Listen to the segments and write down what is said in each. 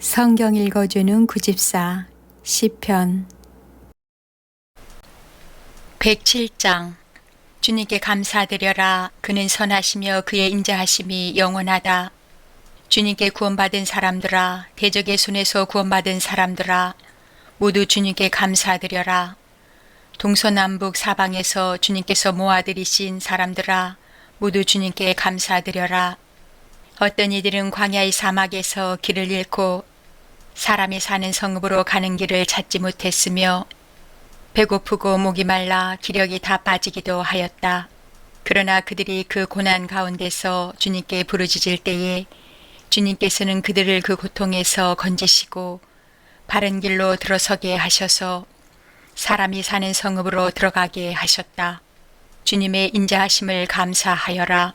성경 읽어주는 구집사 시편 107장. 주님께 감사드려라. 그는 선하시며 그의 인자하심이 영원하다. 주님께 구원받은 사람들아, 대적의 손에서 구원받은 사람들아, 모두 주님께 감사드려라. 동서남북 사방에서 주님께서 모아들이신 사람들아, 모두 주님께 감사드려라. 어떤 이들은 광야의 사막에서 길을 잃고 사람이 사는 성읍으로 가는 길을 찾지 못했으며 배고프고 목이 말라 기력이 다 빠지기도 하였다. 그러나 그들이 그 고난 가운데서 주님께 부르짖을 때에 주님께서는 그들을 그 고통에서 건지시고 바른 길로 들어서게 하셔서 사람이 사는 성읍으로 들어가게 하셨다. 주님의 인자하심을 감사하여라.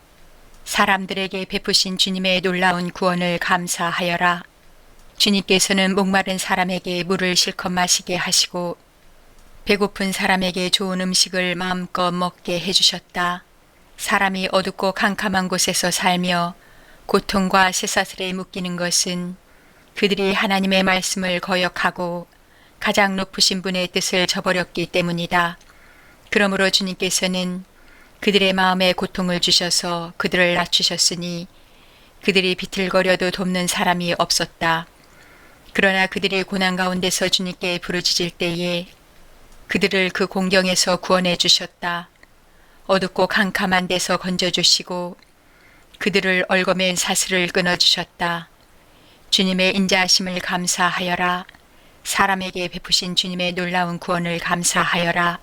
사람들에게 베푸신 주님의 놀라운 구원을 감사하여라. 주님께서는 목마른 사람에게 물을 실컷 마시게 하시고 배고픈 사람에게 좋은 음식을 마음껏 먹게 해주셨다. 사람이 어둡고 캄캄한 곳에서 살며 고통과 쇠사슬에 묶이는 것은 그들이 하나님의 말씀을 거역하고 가장 높으신 분의 뜻을 저버렸기 때문이다. 그러므로 주님께서는 그들의 마음에 고통을 주셔서 그들을 낮추셨으니 그들이 비틀거려도 돕는 사람이 없었다. 그러나 그들이 고난 가운데서 주님께 부르짖을 때에 그들을 그 공경에서 구원해 주셨다. 어둡고 캄캄한 데서 건져주시고 그들을 얽어맨 사슬을 끊어주셨다. 주님의 인자하심을 감사하여라. 사람에게 베푸신 주님의 놀라운 구원을 감사하여라.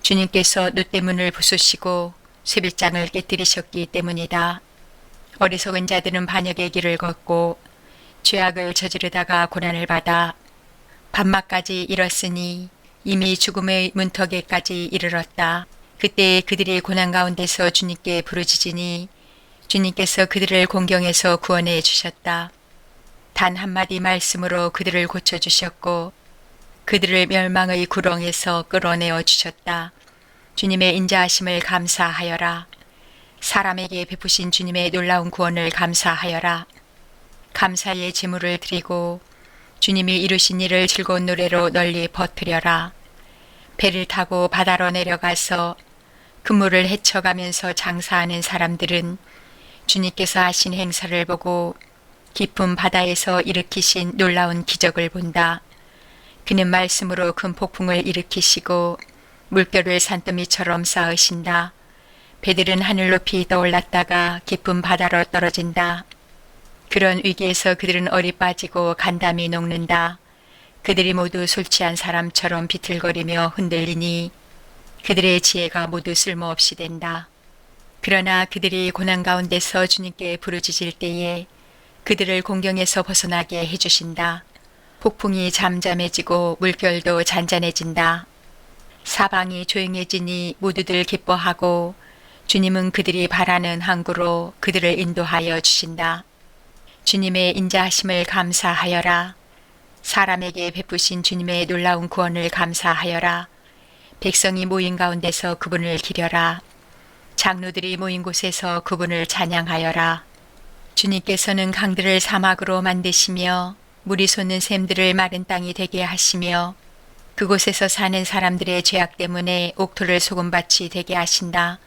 주님께서 놋대문을 부수시고 쇠빗장을 깨뜨리셨기 때문이다. 어리석은 자들은 반역의 길을 걷고 죄악을 저지르다가 고난을 받아 밤낮까지 잃었으니 이미 죽음의 문턱에까지 이르렀다. 그때 그들이 고난 가운데서 주님께 부르짖으니 주님께서 그들을 공경에서 구원해 주셨다. 단 한마디 말씀으로 그들을 고쳐주셨고 그들을 멸망의 구렁에서 끌어내어 주셨다. 주님의 인자하심을 감사하여라. 사람에게 베푸신 주님의 놀라운 구원을 감사하여라. 감사의 제물을 드리고 주님이 이루신 일을 즐거운 노래로 널리 퍼뜨려라. 배를 타고 바다로 내려가서 그물을 헤쳐가면서 장사하는 사람들은 주님께서 하신 행사를 보고 깊은 바다에서 일으키신 놀라운 기적을 본다. 그는 말씀으로 큰 폭풍을 일으키시고 물결을 산더미처럼 쌓으신다. 배들은 하늘 높이 떠올랐다가 깊은 바다로 떨어진다. 그런 위기에서 그들은 얼이 빠지고 간담이 녹는다. 그들이 모두 술 취한 사람처럼 비틀거리며 흔들리니 그들의 지혜가 모두 쓸모없이 된다. 그러나 그들이 고난 가운데서 주님께 부르짖을 때에 그들을 공경에서 벗어나게 해주신다. 폭풍이 잠잠해지고 물결도 잔잔해진다. 사방이 조용해지니 모두들 기뻐하고 주님은 그들이 바라는 항구로 그들을 인도하여 주신다. 주님의 인자하심을 감사하여라. 사람에게 베푸신 주님의 놀라운 구원을 감사하여라. 백성이 모인 가운데서 그분을 기려라. 장로들이 모인 곳에서 그분을 찬양하여라. 주님께서는 강들을 사막으로 만드시며 물이 솟는 샘들을 마른 땅이 되게 하시며 그곳에서 사는 사람들의 죄악 때문에 옥토를 소금밭이 되게 하신다.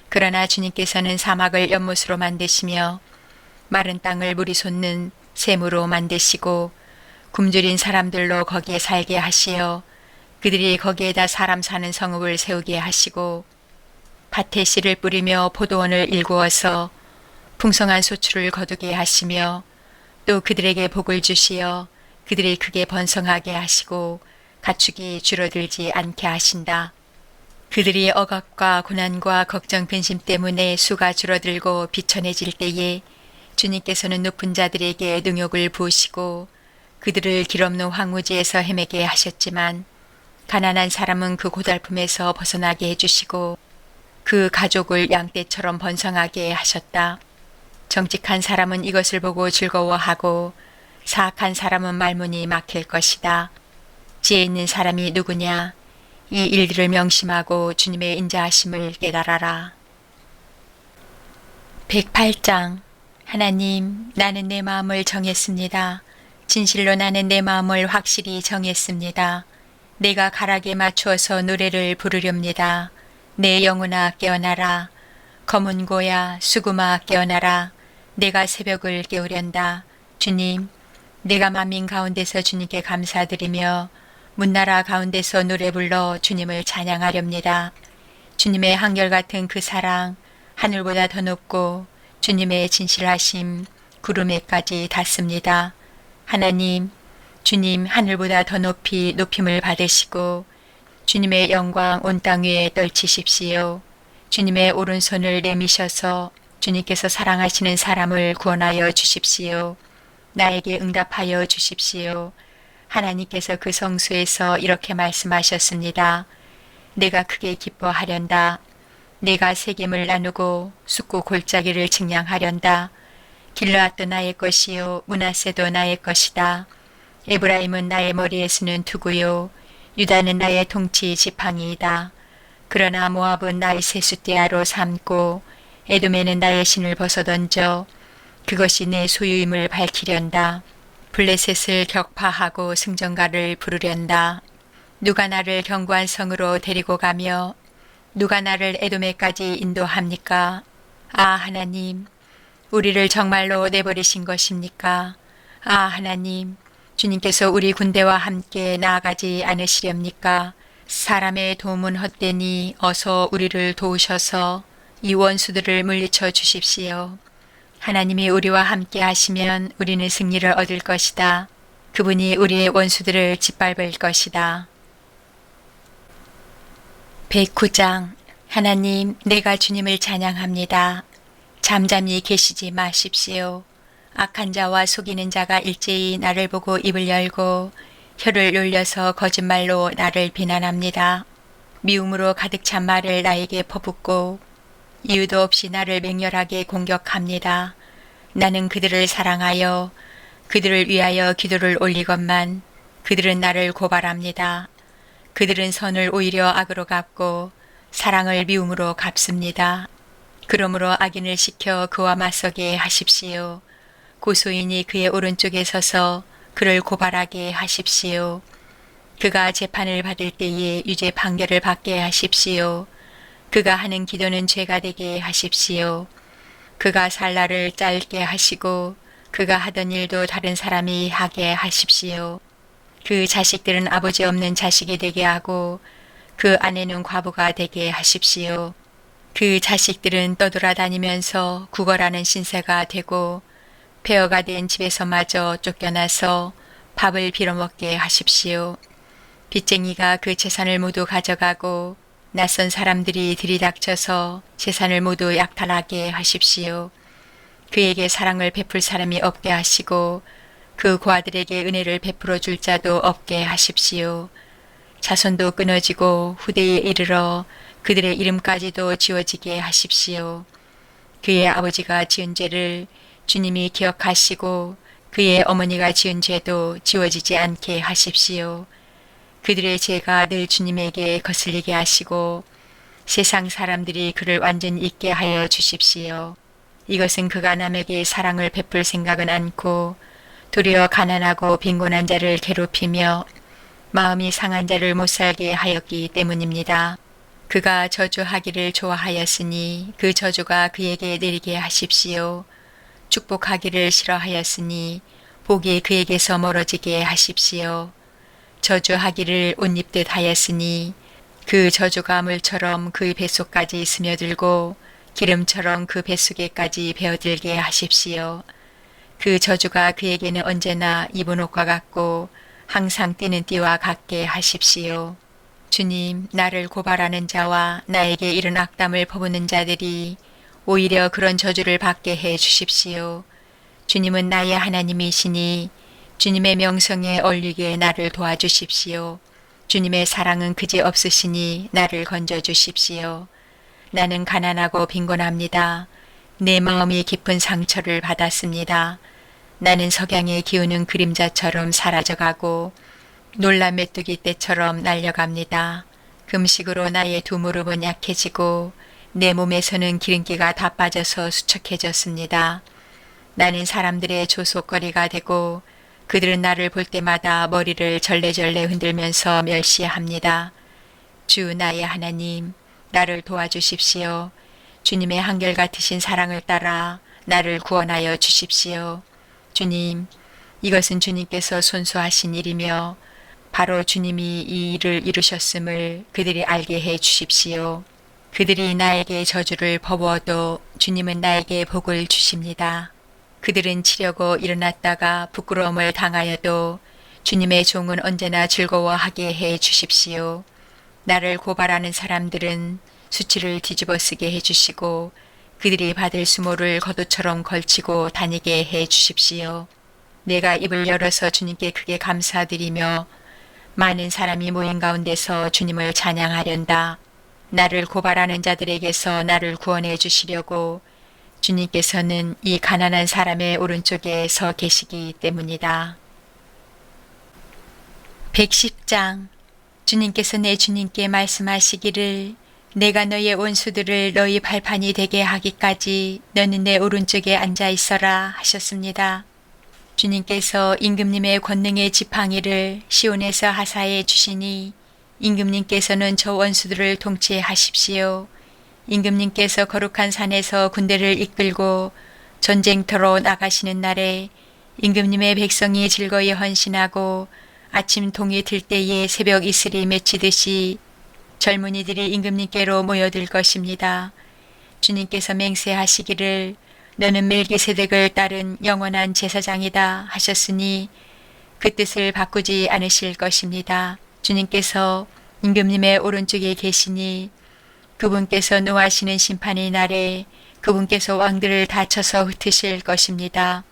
그러나 주님께서는 사막을 연못으로 만드시며 마른 땅을 물이 솟는 샘으로 만드시고 굶주린 사람들로 거기에 살게 하시어 그들이 거기에다 사람 사는 성읍을 세우게 하시고 밭에 씨를 뿌리며 포도원을 일구어서 풍성한 소출을 거두게 하시며 또 그들에게 복을 주시어 그들이 크게 번성하게 하시고 가축이 줄어들지 않게 하신다. 그들이 억압과 고난과 걱정 근심 때문에 수가 줄어들고 비천해질 때에 주님께서는 높은 자들에게 능욕을 부으시고 그들을 길 없는 황무지에서 헤매게 하셨지만 가난한 사람은 그 고달픔에서 벗어나게 해주시고 그 가족을 양떼처럼 번성하게 하셨다. 정직한 사람은 이것을 보고 즐거워하고 사악한 사람은 말문이 막힐 것이다. 지혜 있는 사람이 누구냐? 이 일들을 명심하고 주님의 인자하심을 깨달아라. 108장. 하나님, 나는 내 마음을 정했습니다. 진실로 나는 내 마음을 확실히 정했습니다. 내가 가락에 맞추어서 노래를 부르렵니다. 내 영혼아 깨어나라. 검은 고야 수구마 깨어나라. 내가 새벽을 깨우련다. 주님, 내가 만민 가운데서 주님께 감사드리며 문나라 가운데서 노래 불러 주님을 찬양하렵니다. 주님의 한결같은 그 사랑, 하늘보다 더 높고 주님의 진실하심, 구름에까지 닿습니다. 하나님, 주님 하늘보다 더 높이 높임을 받으시고 주님의 영광 온 땅 위에 떨치십시오. 주님의 오른손을 내미셔서 주님께서 사랑하시는 사람을 구원하여 주십시오. 나에게 응답하여 주십시오. 하나님께서 그 성수에서 이렇게 말씀하셨습니다. 내가 크게 기뻐하련다. 내가 세겜을 나누고 숫고 골짜기를 측량하련다. 길르앗도 나의 것이요 므낫세도 나의 것이다. 에브라임은 나의 머리에 쓰는 투구요 유다는 나의 통치 지팡이이다. 그러나 모압은 나의 세숫대야로 삼고 에돔에는 나의 신을 벗어던져 그것이 내 소유임을 밝히련다. 블레셋을 격파하고 승전가를 부르련다. 누가 나를 견고한 성으로 데리고 가며 누가 나를 에돔에까지 인도합니까? 아 하나님, 우리를 정말로 내버리신 것입니까? 아 하나님, 주님께서 우리 군대와 함께 나아가지 않으시렵니까? 사람의 도움은 헛되니 어서 우리를 도우셔서 이 원수들을 물리쳐 주십시오. 하나님이 우리와 함께 하시면 우리는 승리를 얻을 것이다. 그분이 우리의 원수들을 짓밟을 것이다. 109장. 하나님, 내가 주님을 찬양합니다. 잠잠히 계시지 마십시오. 악한 자와 속이는 자가 일제히 나를 보고 입을 열고 혀를 놀려서 거짓말로 나를 비난합니다. 미움으로 가득 찬 말을 나에게 퍼붓고 이유도 없이 나를 맹렬하게 공격합니다. 나는 그들을 사랑하여 그들을 위하여 기도를 올리건만 그들은 나를 고발합니다. 그들은 선을 오히려 악으로 갚고 사랑을 미움으로 갚습니다. 그러므로 악인을 시켜 그와 맞서게 하십시오. 고소인이 그의 오른쪽에 서서 그를 고발하게 하십시오. 그가 재판을 받을 때에 유죄 판결을 받게 하십시오. 그가 하는 기도는 죄가 되게 하십시오. 그가 살 날을 짧게 하시고 그가 하던 일도 다른 사람이 하게 하십시오. 그 자식들은 아버지 없는 자식이 되게 하고 그 아내는 과부가 되게 하십시오. 그 자식들은 떠돌아다니면서 구걸하는 신세가 되고 폐허가 된 집에서마저 쫓겨나서 밥을 빌어먹게 하십시오. 빚쟁이가 그 재산을 모두 가져가고 낯선 사람들이 들이닥쳐서 재산을 모두 약탈하게 하십시오. 그에게 사랑을 베풀 사람이 없게 하시고 그 고아들에게 은혜를 베풀어 줄 자도 없게 하십시오. 자손도 끊어지고 후대에 이르러 그들의 이름까지도 지워지게 하십시오. 그의 아버지가 지은 죄를 주님이 기억하시고 그의 어머니가 지은 죄도 지워지지 않게 하십시오. 그들의 죄가 늘 주님에게 거슬리게 하시고 세상 사람들이 그를 완전히 잊게 하여 주십시오. 이것은 그가 남에게 사랑을 베풀 생각은 않고 도리어 가난하고 빈곤한 자를 괴롭히며 마음이 상한 자를 못살게 하였기 때문입니다. 그가 저주하기를 좋아하였으니 그 저주가 그에게 내리게 하십시오. 축복하기를 싫어하였으니 복이 그에게서 멀어지게 하십시오. 저주하기를 옷 입듯 하였으니 그 저주가 물처럼 그 뱃속까지 스며들고 기름처럼 그 뱃속에까지 배어들게 하십시오. 그 저주가 그에게는 언제나 입은 옷과 같고 항상 뛰는 띠와 같게 하십시오. 주님, 나를 고발하는 자와 나에게 이른 악담을 퍼붓는 자들이 오히려 그런 저주를 받게 해 주십시오. 주님은 나의 하나님이시니 주님의 명성에 얼리게 나를 도와주십시오. 주님의 사랑은 그지 없으시니 나를 건져주십시오. 나는 가난하고 빈곤합니다. 내 마음이 깊은 상처를 받았습니다. 나는 석양에 기우는 그림자처럼 사라져가고 놀란 메뚜기 떼처럼 날려갑니다. 금식으로 나의 두 무릎은 약해지고 내 몸에서는 기름기가 다 빠져서 수척해졌습니다. 나는 사람들의 조속거리가 되고 그들은 나를 볼 때마다 머리를 절레절레 흔들면서 멸시합니다. 주 나의 하나님, 나를 도와주십시오. 주님의 한결같으신 사랑을 따라 나를 구원하여 주십시오. 주님, 이것은 주님께서 손수하신 일이며 바로 주님이 이 일을 이루셨음을 그들이 알게 해 주십시오. 그들이 나에게 저주를 퍼부어도 주님은 나에게 복을 주십니다. 그들은 치려고 일어났다가 부끄러움을 당하여도 주님의 종은 언제나 즐거워하게 해 주십시오. 나를 고발하는 사람들은 수치를 뒤집어 쓰게 해 주시고 그들이 받을 수모를 겉옷처럼 걸치고 다니게 해 주십시오. 내가 입을 열어서 주님께 크게 감사드리며 많은 사람이 모인 가운데서 주님을 찬양하련다. 나를 고발하는 자들에게서 나를 구원해 주시려고 주님께서는 이 가난한 사람의 오른쪽에 서 계시기 때문이다. 110장. 주님께서 내 주님께 말씀하시기를 내가 너의 원수들을 너희 발판이 되게 하기까지 너는 내 오른쪽에 앉아 있어라 하셨습니다. 주님께서 임금님의 권능의 지팡이를 시온에서 하사해 주시니 임금님께서는 저 원수들을 통치하십시오. 임금님께서 거룩한 산에서 군대를 이끌고 전쟁터로 나가시는 날에 임금님의 백성이 즐거이 헌신하고 아침 동이 들 때에 새벽 이슬이 맺히듯이 젊은이들이 임금님께로 모여들 것입니다. 주님께서 맹세하시기를 너는 멜기세덱을 따른 영원한 제사장이다 하셨으니 그 뜻을 바꾸지 않으실 것입니다. 주님께서 임금님의 오른쪽에 계시니 그분께서 노하시는 심판의 날에 그분께서 왕들을 다쳐서 흩으실 것입니다.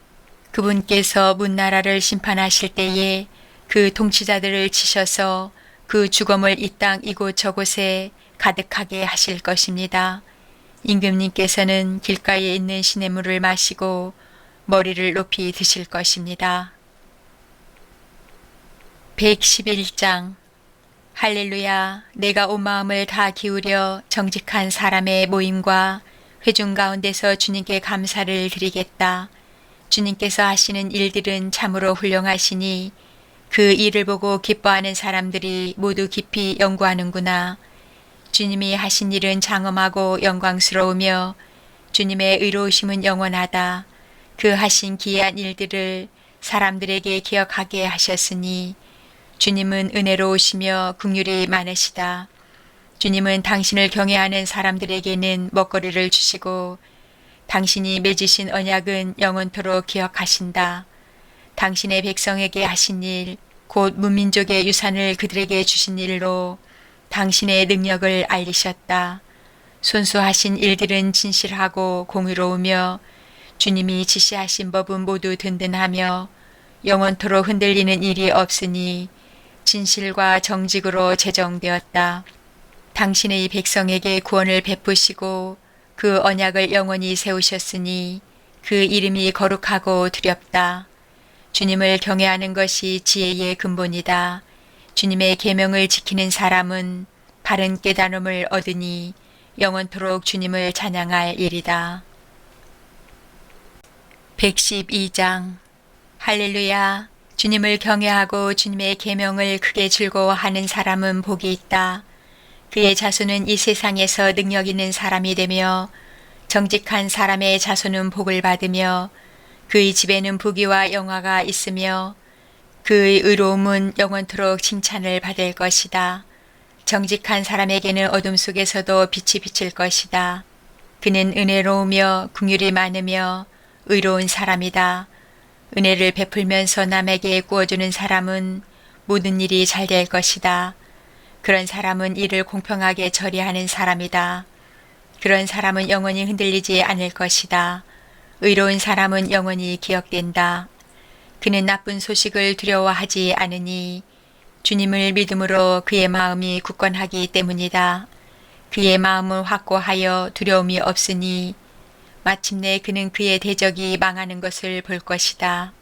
그분께서 문나라를 심판하실 때에 그 통치자들을 치셔서 그 죽음을 이 땅 이곳 저곳에 가득하게 하실 것입니다. 임금님께서는 길가에 있는 시냇물을 마시고 머리를 높이 드실 것입니다. 111장. 할렐루야. 내가 온 마음을 다 기울여 정직한 사람의 모임과 회중 가운데서 주님께 감사를 드리겠다. 주님께서 하시는 일들은 참으로 훌륭하시니 그 일을 보고 기뻐하는 사람들이 모두 깊이 연구하는구나. 주님이 하신 일은 장엄하고 영광스러우며 주님의 의로우심은 영원하다. 그 하신 기이한 일들을 사람들에게 기억하게 하셨으니 주님은 은혜로우시며 긍휼이 많으시다. 주님은 당신을 경외하는 사람들에게는 먹거리를 주시고 당신이 맺으신 언약은 영원토록 기억하신다. 당신의 백성에게 하신 일, 곧 문민족의 유산을 그들에게 주신 일로 당신의 능력을 알리셨다. 손수하신 일들은 진실하고 공의로우며 주님이 지시하신 법은 모두 든든하며 영원토록 흔들리는 일이 없으니 진실과 정직으로 제정되었다. 당신의 백성에게 구원을 베푸시고 그 언약을 영원히 세우셨으니 그 이름이 거룩하고 두렵다. 주님을 경외하는 것이 지혜의 근본이다. 주님의 계명을 지키는 사람은 바른 깨달음을 얻으니 영원토록 주님을 찬양할 일이다. 112장. 할렐루야. 주님을 경외하고 주님의 계명을 크게 즐거워하는 사람은 복이 있다. 그의 자손은 이 세상에서 능력 있는 사람이 되며 정직한 사람의 자손은 복을 받으며 그의 집에는 부귀와 영화가 있으며 그의 의로움은 영원토록 칭찬을 받을 것이다. 정직한 사람에게는 어둠 속에서도 빛이 비칠 것이다. 그는 은혜로우며 긍휼이 많으며 의로운 사람이다. 은혜를 베풀면서 남에게 구워주는 사람은 모든 일이 잘 될 것이다. 그런 사람은 일을 공평하게 처리하는 사람이다. 그런 사람은 영원히 흔들리지 않을 것이다. 의로운 사람은 영원히 기억된다. 그는 나쁜 소식을 두려워하지 않으니 주님을 믿음으로 그의 마음이 굳건하기 때문이다. 그의 마음은 확고하여 두려움이 없으니 마침내 그는 그의 대적이 망하는 것을 볼 것이다.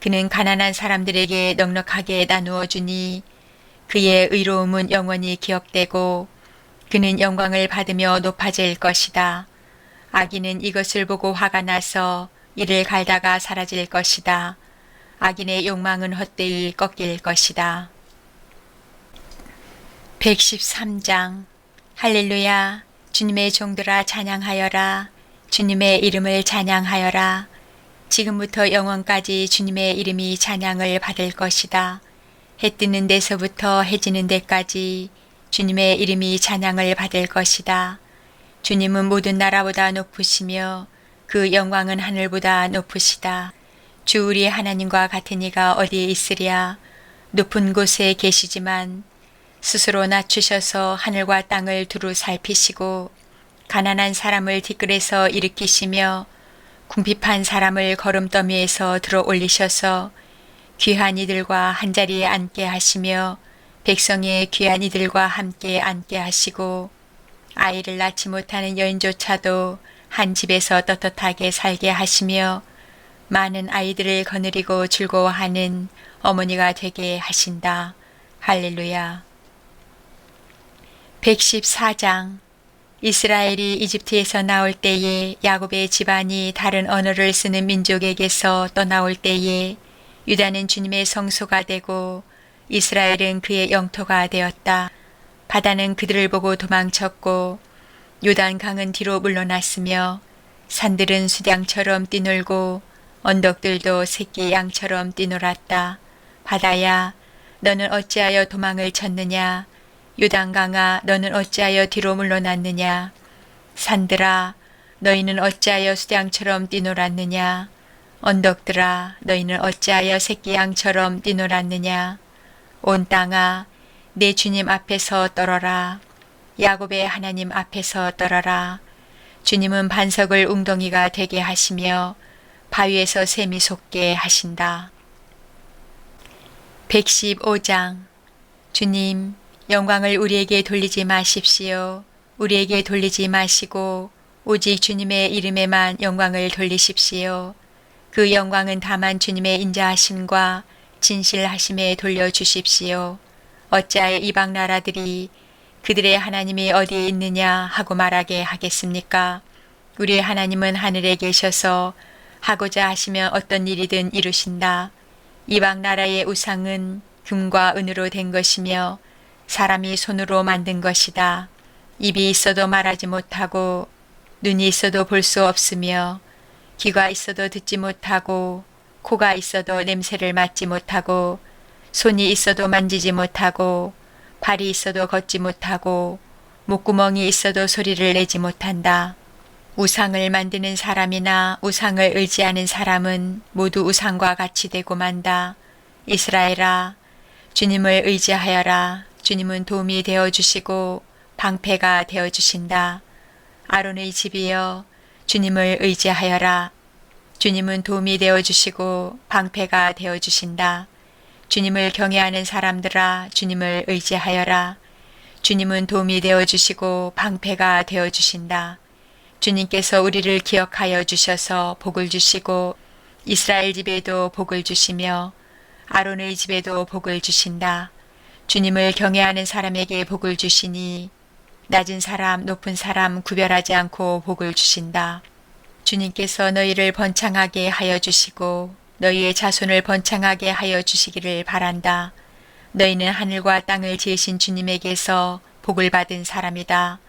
그는 가난한 사람들에게 넉넉하게 나누어 주니 그의 의로움은 영원히 기억되고 그는 영광을 받으며 높아질 것이다. 악인은 이것을 보고 화가 나서 이를 갈다가 사라질 것이다. 악인의 욕망은 헛되이 꺾일 것이다. 113장 할렐루야. 주님의 종들아 찬양하여라. 주님의 이름을 찬양하여라. 지금부터 영원까지 주님의 이름이 찬양을 받을 것이다. 해 뜨는 데서부터 해 지는 데까지 주님의 이름이 찬양을 받을 것이다. 주님은 모든 나라보다 높으시며 그 영광은 하늘보다 높으시다. 주 우리 하나님과 같은 이가 어디에 있으랴. 높은 곳에 계시지만 스스로 낮추셔서 하늘과 땅을 두루 살피시고 가난한 사람을 뒷뜰에서 일으키시며 궁핍한 사람을 걸음더미에서 들어 올리셔서 귀한 이들과 한자리에 앉게 하시며 백성의 귀한 이들과 함께 앉게 하시고 아이를 낳지 못하는 여인조차도 한 집에서 떳떳하게 살게 하시며 많은 아이들을 거느리고 즐거워하는 어머니가 되게 하신다. 할렐루야. 114장 이스라엘이 이집트에서 나올 때에 야곱의 집안이 다른 언어를 쓰는 민족에게서 떠나올 때에 유다는 주님의 성소가 되고 이스라엘은 그의 영토가 되었다. 바다는 그들을 보고 도망쳤고 요단강은 뒤로 물러났으며 산들은 수량처럼 뛰놀고 언덕들도 새끼 양처럼 뛰놀았다. 바다야, 너는 어찌하여 도망을 쳤느냐? 요단강아, 너는 어찌하여 뒤로 물러났느냐? 산들아, 너희는 어찌하여 수량처럼 뛰놀았느냐? 언덕들아, 너희는 어찌하여 새끼 양처럼 뛰놀았느냐? 온 땅아, 내 주님 앞에서 떨어라. 야곱의 하나님 앞에서 떨어라. 주님은 반석을 웅덩이가 되게 하시며 바위에서 샘이 솟게 하신다. 115장 주님, 영광을 우리에게 돌리지 마십시오. 우리에게 돌리지 마시고 오직 주님의 이름에만 영광을 돌리십시오. 그 영광은 다만 주님의 인자하심과 진실하심에 돌려주십시오. 어찌하여 이방 나라들이 그들의 하나님이 어디에 있느냐 하고 말하게 하겠습니까? 우리의 하나님은 하늘에 계셔서 하고자 하시면 어떤 일이든 이루신다. 이방 나라의 우상은 금과 은으로 된 것이며 사람이 손으로 만든 것이다. 입이 있어도 말하지 못하고 눈이 있어도 볼 수 없으며 귀가 있어도 듣지 못하고 코가 있어도 냄새를 맡지 못하고 손이 있어도 만지지 못하고 발이 있어도 걷지 못하고 목구멍이 있어도 소리를 내지 못한다. 우상을 만드는 사람이나 우상을 의지하는 사람은 모두 우상과 같이 되고 만다. 이스라엘아, 주님을 의지하여라. 주님은 도움이 되어주시고 방패가 되어주신다. 아론의 집이여, 주님을 의지하여라. 주님은 도움이 되어주시고 방패가 되어주신다. 주님을 경외하는 사람들아, 주님을 의지하여라. 주님은 도움이 되어주시고 방패가 되어주신다. 주님께서 우리를 기억하여 주셔서 복을 주시고 이스라엘 집에도 복을 주시며 아론의 집에도 복을 주신다. 주님을 경외하는 사람에게 복을 주시니 낮은 사람, 높은 사람 구별하지 않고 복을 주신다. 주님께서 너희를 번창하게 하여 주시고 너희의 자손을 번창하게 하여 주시기를 바란다. 너희는 하늘과 땅을 지으신 주님에게서 복을 받은 사람이다.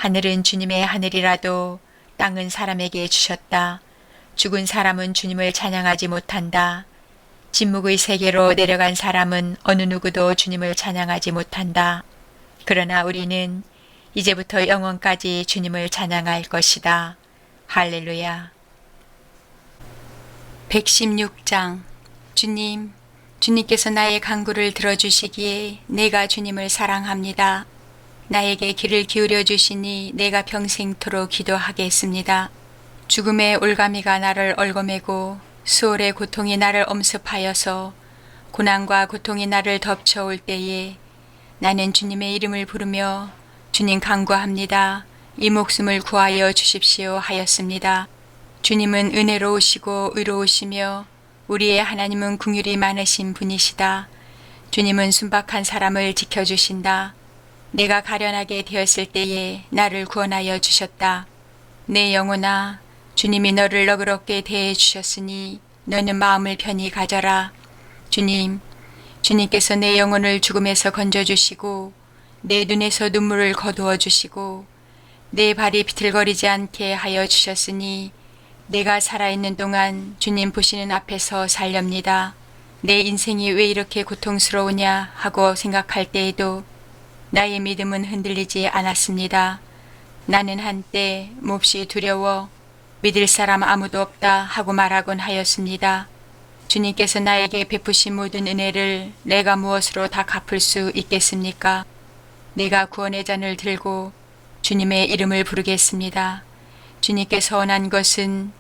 하늘은 주님의 하늘이라도 땅은 사람에게 주셨다. 죽은 사람은 주님을 찬양하지 못한다. 침묵의 세계로 내려간 사람은 어느 누구도 주님을 찬양하지 못한다. 그러나 우리는 이제부터 영원까지 주님을 찬양할 것이다. 할렐루야. 116장 주님, 주님께서 나의 간구를 들어주시기에 내가 주님을 사랑합니다. 나에게 귀를 기울여 주시니 내가 평생토록 기도하겠습니다. 죽음의 올가미가 나를 얽어매고 수월의 고통이 나를 엄습하여서 고난과 고통이 나를 덮쳐올 때에 나는 주님의 이름을 부르며 주님 간구합니다. 이 목숨을 구하여 주십시오 하였습니다. 주님은 은혜로우시고 의로우시며 우리의 하나님은 긍휼이 많으신 분이시다. 주님은 순박한 사람을 지켜주신다. 내가 가련하게 되었을 때에 나를 구원하여 주셨다. 내 영혼아, 주님이 너를 너그럽게 대해 주셨으니 너는 마음을 편히 가져라. 주님, 주님께서 내 영혼을 죽음에서 건져주시고 내 눈에서 눈물을 거두어 주시고 내 발이 비틀거리지 않게 하여 주셨으니 내가 살아있는 동안 주님 보시는 앞에서 살렵니다. 내 인생이 왜 이렇게 고통스러우냐 하고 생각할 때에도 나의 믿음은 흔들리지 않았습니다. 나는 한때 몹시 두려워 믿을 사람 아무도 없다 하고 말하곤 하였습니다. 주님께서 나에게 베푸신 모든 은혜를 내가 무엇으로 다 갚을 수 있겠습니까? 내가 구원의 잔을 들고 주님의 이름을 부르겠습니다. 주님께서 원한 것은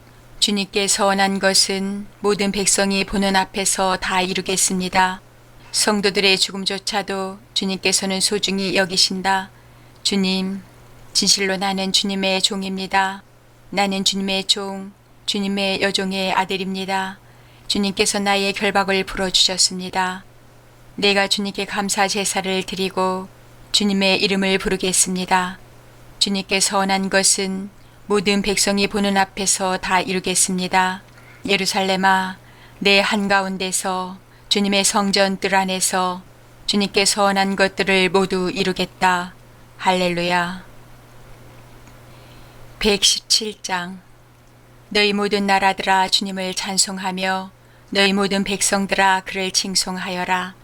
모든 백성이 보는 앞에서 다 이루겠습니다. 성도들의 죽음조차도 주님께서는 소중히 여기신다. 주님, 진실로 나는 주님의 종입니다. 나는 주님의 종, 주님의 여종의 아들입니다. 주님께서 나의 결박을 풀어주셨습니다. 내가 주님께 감사 제사를 드리고 주님의 이름을 부르겠습니다. 주님께서 원한 것은 모든 백성이 보는 앞에서 다 이루겠습니다. 예루살렘아, 내 한가운데서 주님의 성전 뜰 안에서 주님께서 원한 것들을 모두 이루겠다. 할렐루야. 117장. 너희 모든 나라들아 주님을 찬송하며 너희 모든 백성들아 그를 칭송하여라.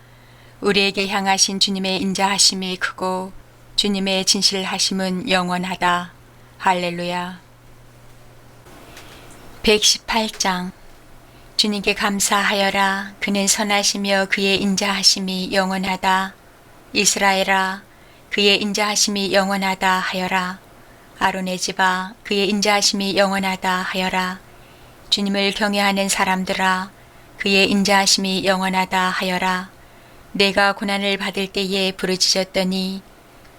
우리에게 향하신 주님의 인자하심이 크고 주님의 진실하심은 영원하다. 할렐루야. 118장. 주님께 감사하여라. 그는 선하시며 그의 인자하심이 영원하다. 이스라엘아, 그의 인자하심이 영원하다 하여라. 아론의 집아, 그의 인자하심이 영원하다 하여라. 주님을 경외하는 사람들아, 그의 인자하심이 영원하다 하여라. 내가 고난을 받을 때에 부르짖었더니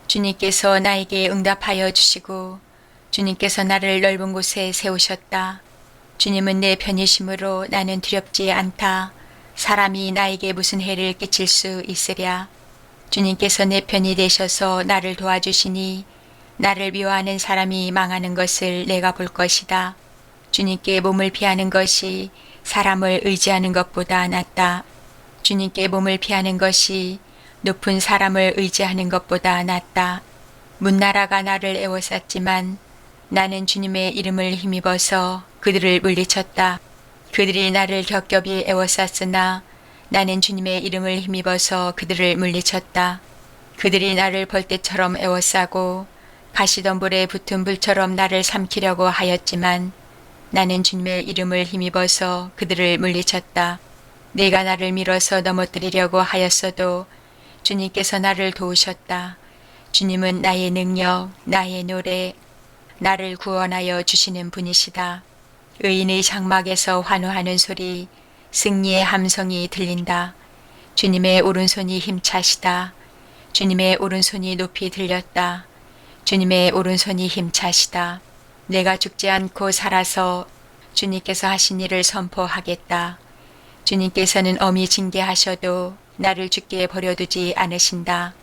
주님께서 나에게 응답하여 주시고 주님께서 나를 넓은 곳에 세우셨다. 주님은 내 편이심으로 나는 두렵지 않다. 사람이 나에게 무슨 해를 끼칠 수 있으랴. 주님께서 내 편이 되셔서 나를 도와주시니 나를 미워하는 사람이 망하는 것을 내가 볼 것이다. 주님께 몸을 피하는 것이 사람을 의지하는 것보다 낫다. 주님께 몸을 피하는 것이 높은 사람을 의지하는 것보다 낫다. 문나라가 나를 애워쌌지만 나는 주님의 이름을 힘입어서 그들을 물리쳤다. 그들이 나를 겹겹이 애워쌌으나 나는 주님의 이름을 힘입어서 그들을 물리쳤다. 그들이 나를 벌떼처럼 애워싸고 가시덤불에 붙은 불처럼 나를 삼키려고 하였지만 나는 주님의 이름을 힘입어서 그들을 물리쳤다. 내가 나를 밀어서 넘어뜨리려고 하였어도 주님께서 나를 도우셨다. 주님은 나의 능력, 나의 노래, 나를 구원하여 주시는 분이시다. 의인의 장막에서 환호하는 소리, 승리의 함성이 들린다. 주님의 오른손이 힘차시다. 주님의 오른손이 높이 들렸다. 주님의 오른손이 힘차시다. 내가 죽지 않고 살아서 주님께서 하신 일을 선포하겠다. 주님께서는 엄히 징계하셔도 나를 죽게 버려두지 않으신다.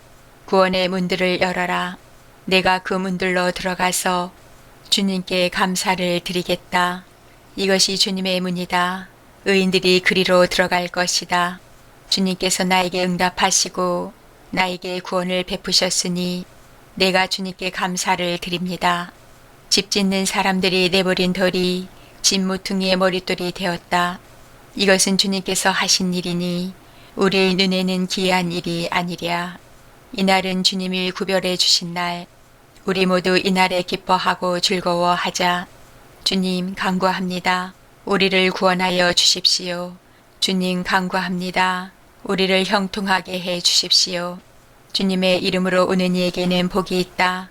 구원의 문들을 열어라. 내가 그 문들로 들어가서 주님께 감사를 드리겠다. 이것이 주님의 문이다. 의인들이 그리로 들어갈 것이다. 주님께서 나에게 응답하시고 나에게 구원을 베푸셨으니 내가 주님께 감사를 드립니다. 집 짓는 사람들이 내버린 돌이 집 모퉁이의 머릿돌이 되었다. 이것은 주님께서 하신 일이니 우리의 눈에는 기이한 일이 아니랴. 이날은 주님이 구별해 주신 날, 우리 모두 이날에 기뻐하고 즐거워하자. 주님 간구합니다. 우리를 구원하여 주십시오. 주님 간구합니다. 우리를 형통하게 해 주십시오. 주님의 이름으로 오는 이에게는 복이 있다.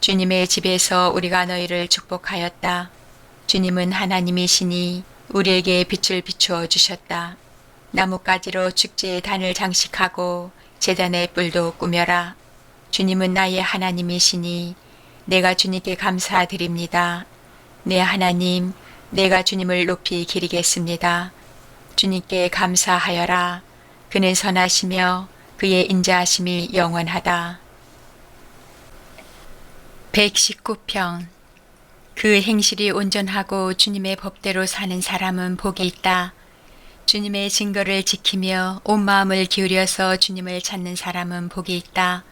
주님의 집에서 우리가 너희를 축복하였다. 주님은 하나님이시니 우리에게 빛을 비추어 주셨다. 나뭇가지로 축제의 단을 장식하고 제단의 뿔도 꾸며라. 주님은 나의 하나님이시니 내가 주님께 감사드립니다. 내 하나님, 내가 주님을 높이 기리겠습니다. 주님께 감사하여라. 그는 선하시며 그의 인자하심이 영원하다. 119편. 그 행실이 온전하고 주님의 법대로 사는 사람은 복이 있다. 주님의 증거를 지키며 온 마음을 기울여서 주님을 찾는 사람은 복이 있다.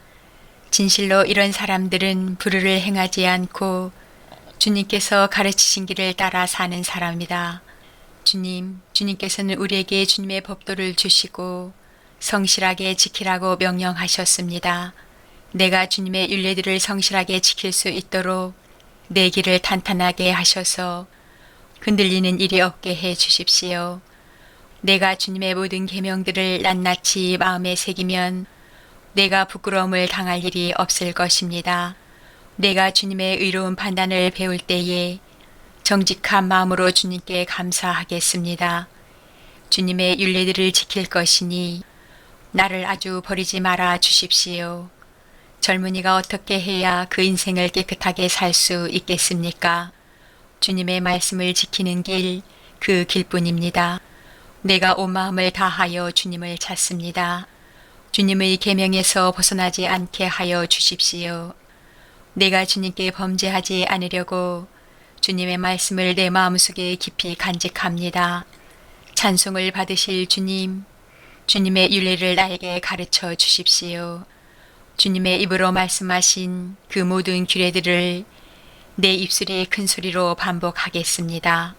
진실로 이런 사람들은 불의를 행하지 않고 주님께서 가르치신 길을 따라 사는 사람이다. 주님께서는 우리에게 주님의 법도를 주시고 성실하게 지키라고 명령하셨습니다. 내가 주님의 율례들을 성실하게 지킬 수 있도록 내 길을 탄탄하게 하셔서 흔들리는 일이 없게 해 주십시오. 내가 주님의 모든 계명들을 낱낱이 마음에 새기면 내가 부끄러움을 당할 일이 없을 것입니다. 내가 주님의 의로운 판단을 배울 때에 정직한 마음으로 주님께 감사하겠습니다. 주님의 율례들을 지킬 것이니 나를 아주 버리지 말아 주십시오. 젊은이가 어떻게 해야 그 인생을 깨끗하게 살 수 있겠습니까? 주님의 말씀을 지키는 길, 그 길뿐입니다. 내가 온 마음을 다하여 주님을 찾습니다. 주님의 계명에서 벗어나지 않게 하여 주십시오. 내가 주님께 범죄하지 않으려고 주님의 말씀을 내 마음속에 깊이 간직합니다. 찬송을 받으실 주님, 주님의 율례를 나에게 가르쳐 주십시오. 주님의 입으로 말씀하신 그 모든 규례들을 내 입술이 큰 소리로 반복하겠습니다.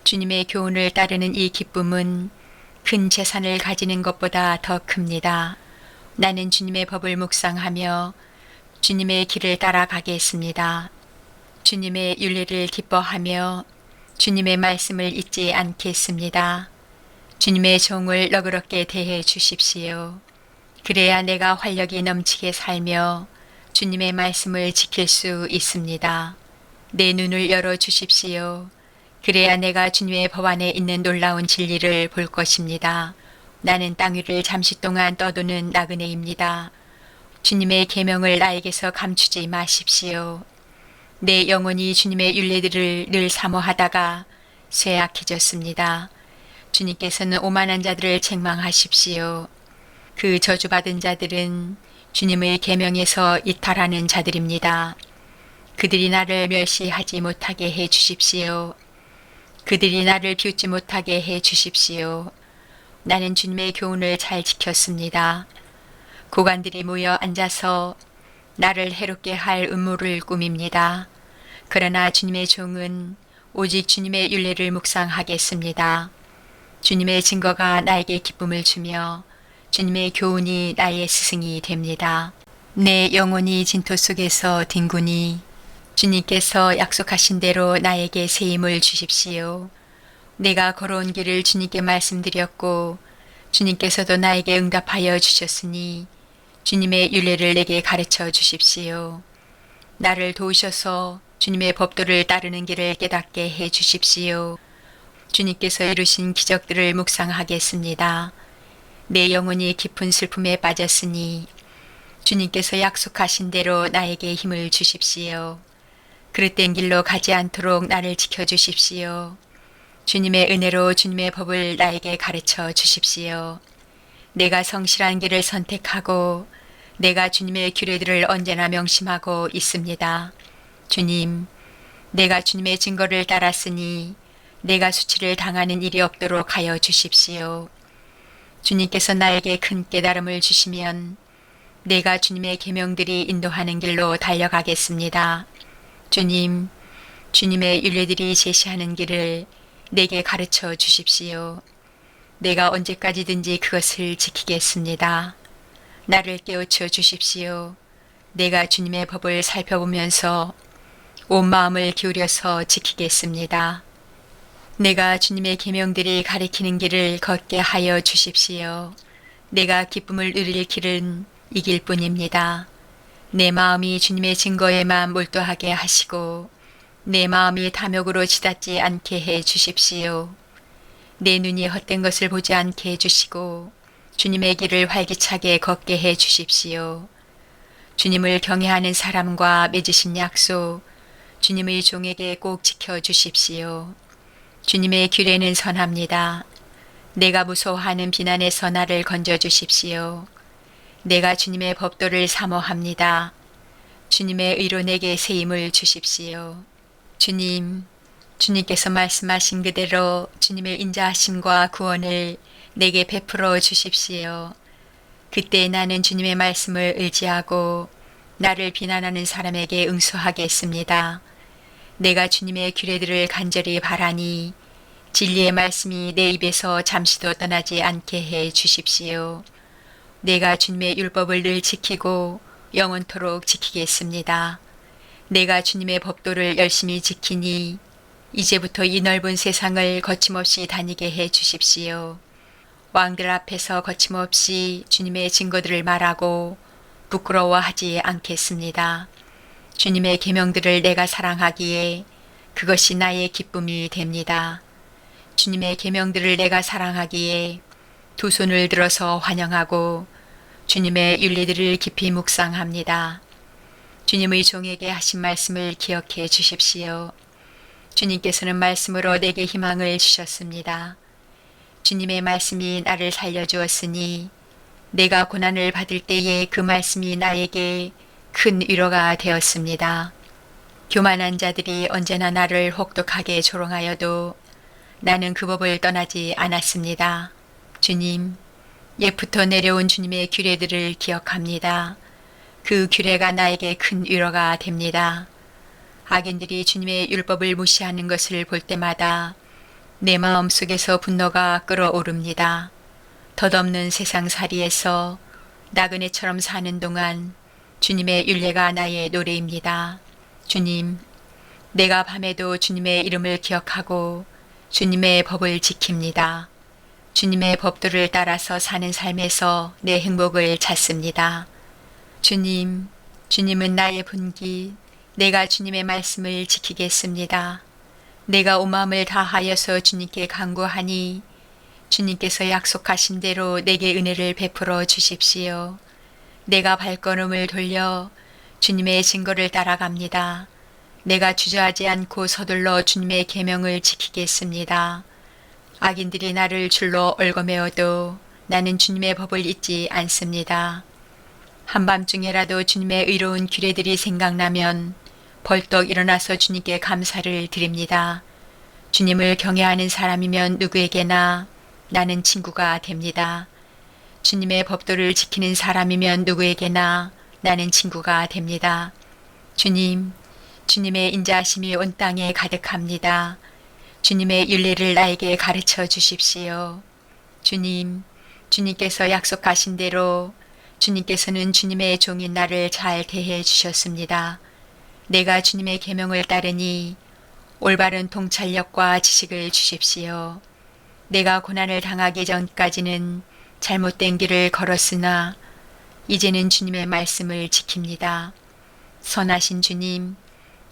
주님의 교훈을 따르는 이 기쁨은 큰 재산을 가지는 것보다 더 큽니다. 나는 주님의 법을 묵상하며 주님의 길을 따라가겠습니다. 주님의 율례를 기뻐하며 주님의 말씀을 잊지 않겠습니다. 주님의 종을 너그럽게 대해 주십시오. 그래야 내가 활력이 넘치게 살며 주님의 말씀을 지킬 수 있습니다. 내 눈을 열어 주십시오. 그래야 내가 주님의 법 안에 있는 놀라운 진리를 볼 것입니다. 나는 땅 위를 잠시 동안 떠도는 나그네입니다. 주님의 계명을 나에게서 감추지 마십시오. 내 영혼이 주님의 율례들을 늘 사모하다가 쇠약해졌습니다. 주님께서는 오만한 자들을 책망하십시오. 그 저주받은 자들은 주님의 계명에서 이탈하는 자들입니다. 그들이 나를 멸시하지 못하게 해 주십시오. 그들이 나를 비웃지 못하게 해 주십시오. 나는 주님의 교훈을 잘 지켰습니다. 고관들이 모여 앉아서 나를 해롭게 할 음모를 꾸밉니다. 그러나 주님의 종은 오직 주님의 율례를 묵상하겠습니다. 주님의 증거가 나에게 기쁨을 주며 주님의 교훈이 나의 스승이 됩니다. 내 영혼이 진토 속에서 뒹구니 주님께서 약속하신 대로 나에게 새 힘을 주십시오. 내가 걸어온 길을 주님께 말씀드렸고 주님께서도 나에게 응답하여 주셨으니 주님의 율례를 내게 가르쳐 주십시오. 나를 도우셔서 주님의 법도를 따르는 길을 깨닫게 해 주십시오. 주님께서 이루신 기적들을 묵상하겠습니다. 내 영혼이 깊은 슬픔에 빠졌으니 주님께서 약속하신 대로 나에게 힘을 주십시오. 그릇된 길로 가지 않도록 나를 지켜주십시오. 주님의 은혜로 주님의 법을 나에게 가르쳐 주십시오. 내가 성실한 길을 선택하고 내가 주님의 규례들을 언제나 명심하고 있습니다. 주님, 내가 주님의 증거를 따랐으니 내가 수치를 당하는 일이 없도록 하여 주십시오. 주님께서 나에게 큰 깨달음을 주시면 내가 주님의 계명들이 인도하는 길로 달려가겠습니다. 주님, 주님의 율례들이 제시하는 길을 내게 가르쳐 주십시오. 내가 언제까지든지 그것을 지키겠습니다. 나를 깨우쳐 주십시오. 내가 주님의 법을 살펴보면서 온 마음을 기울여서 지키겠습니다. 내가 주님의 계명들이 가리키는 길을 걷게 하여 주십시오. 내가 기쁨을 누릴 길은 이 길뿐입니다. 내 마음이 주님의 증거에만 몰두하게 하시고 내 마음이 탐욕으로 치닫지 않게 해 주십시오. 내 눈이 헛된 것을 보지 않게 해주시고 주님의 길을 활기차게 걷게 해 주십시오. 주님을 경외하는 사람과 맺으신 약속, 주님의 종에게 꼭 지켜주십시오. 주님의 규례는 선합니다. 내가 무서워하는 비난에서 나를 건져주십시오. 내가 주님의 법도를 사모합니다. 주님의 의로 내게 새 힘을 주십시오. 주님, 주님께서 말씀하신 그대로 주님의 인자하심과 구원을 내게 베풀어 주십시오. 그때 나는 주님의 말씀을 의지하고 나를 비난하는 사람에게 응수하겠습니다. 내가 주님의 규례들을 간절히 바라니 진리의 말씀이 내 입에서 잠시도 떠나지 않게 해 주십시오. 내가 주님의 율법을 늘 지키고 영원토록 지키겠습니다. 내가 주님의 법도를 열심히 지키니 이제부터 이 넓은 세상을 거침없이 다니게 해 주십시오. 왕들 앞에서 거침없이 주님의 증거들을 말하고 부끄러워하지 않겠습니다. 주님의 계명들을 내가 사랑하기에 그것이 나의 기쁨이 됩니다. 주님의 계명들을 내가 사랑하기에 두 손을 들어서 환영하고 주님의 윤리들을 깊이 묵상합니다. 주님의 종에게 하신 말씀을 기억해 주십시오. 주님께서는 말씀으로 내게 희망을 주셨습니다. 주님의 말씀이 나를 살려주었으니 내가 고난을 받을 때에 그 말씀이 나에게 큰 위로가 되었습니다. 교만한 자들이 언제나 나를 혹독하게 조롱하여도 나는 그 법을 떠나지 않았습니다. 주님, 옛부터 내려온 주님의 규례들을 기억합니다. 그 규례가 나에게 큰 위로가 됩니다. 악인들이 주님의 율법을 무시하는 것을 볼 때마다 내 마음 속에서 분노가 끓어오릅니다. 덧없는 세상살이에서 나그네처럼 사는 동안 주님의 율례가 나의 노래입니다. 주님, 내가 밤에도 주님의 이름을 기억하고 주님의 법을 지킵니다. 주님의 법도를 따라서 사는 삶에서 내 행복을 찾습니다. 주님, 주님은 나의 분기, 내가 주님의 말씀을 지키겠습니다. 내가 온 마음을 다하여서 주님께 간구하니 주님께서 약속하신 대로 내게 은혜를 베풀어 주십시오. 내가 발걸음을 돌려 주님의 증거를 따라갑니다. 내가 주저하지 않고 서둘러 주님의 계명을 지키겠습니다. 악인들이 나를 줄로 얽어매어도 나는 주님의 법을 잊지 않습니다. 한밤중에라도 주님의 의로운 규례들이 생각나면 벌떡 일어나서 주님께 감사를 드립니다. 주님을 경외하는 사람이면 누구에게나 나는 친구가 됩니다. 주님의 법도를 지키는 사람이면 누구에게나 나는 친구가 됩니다. 주님, 주님의 인자하심이 온 땅에 가득합니다. 주님의 윤례를 나에게 가르쳐 주십시오. 주님, 주님께서 약속하신 대로 주님께서는 주님의 종인 나를 잘 대해 주셨습니다. 내가 주님의 계명을 따르니 올바른 통찰력과 지식을 주십시오. 내가 고난을 당하기 전까지는 잘못된 길을 걸었으나 이제는 주님의 말씀을 지킵니다. 선하신 주님,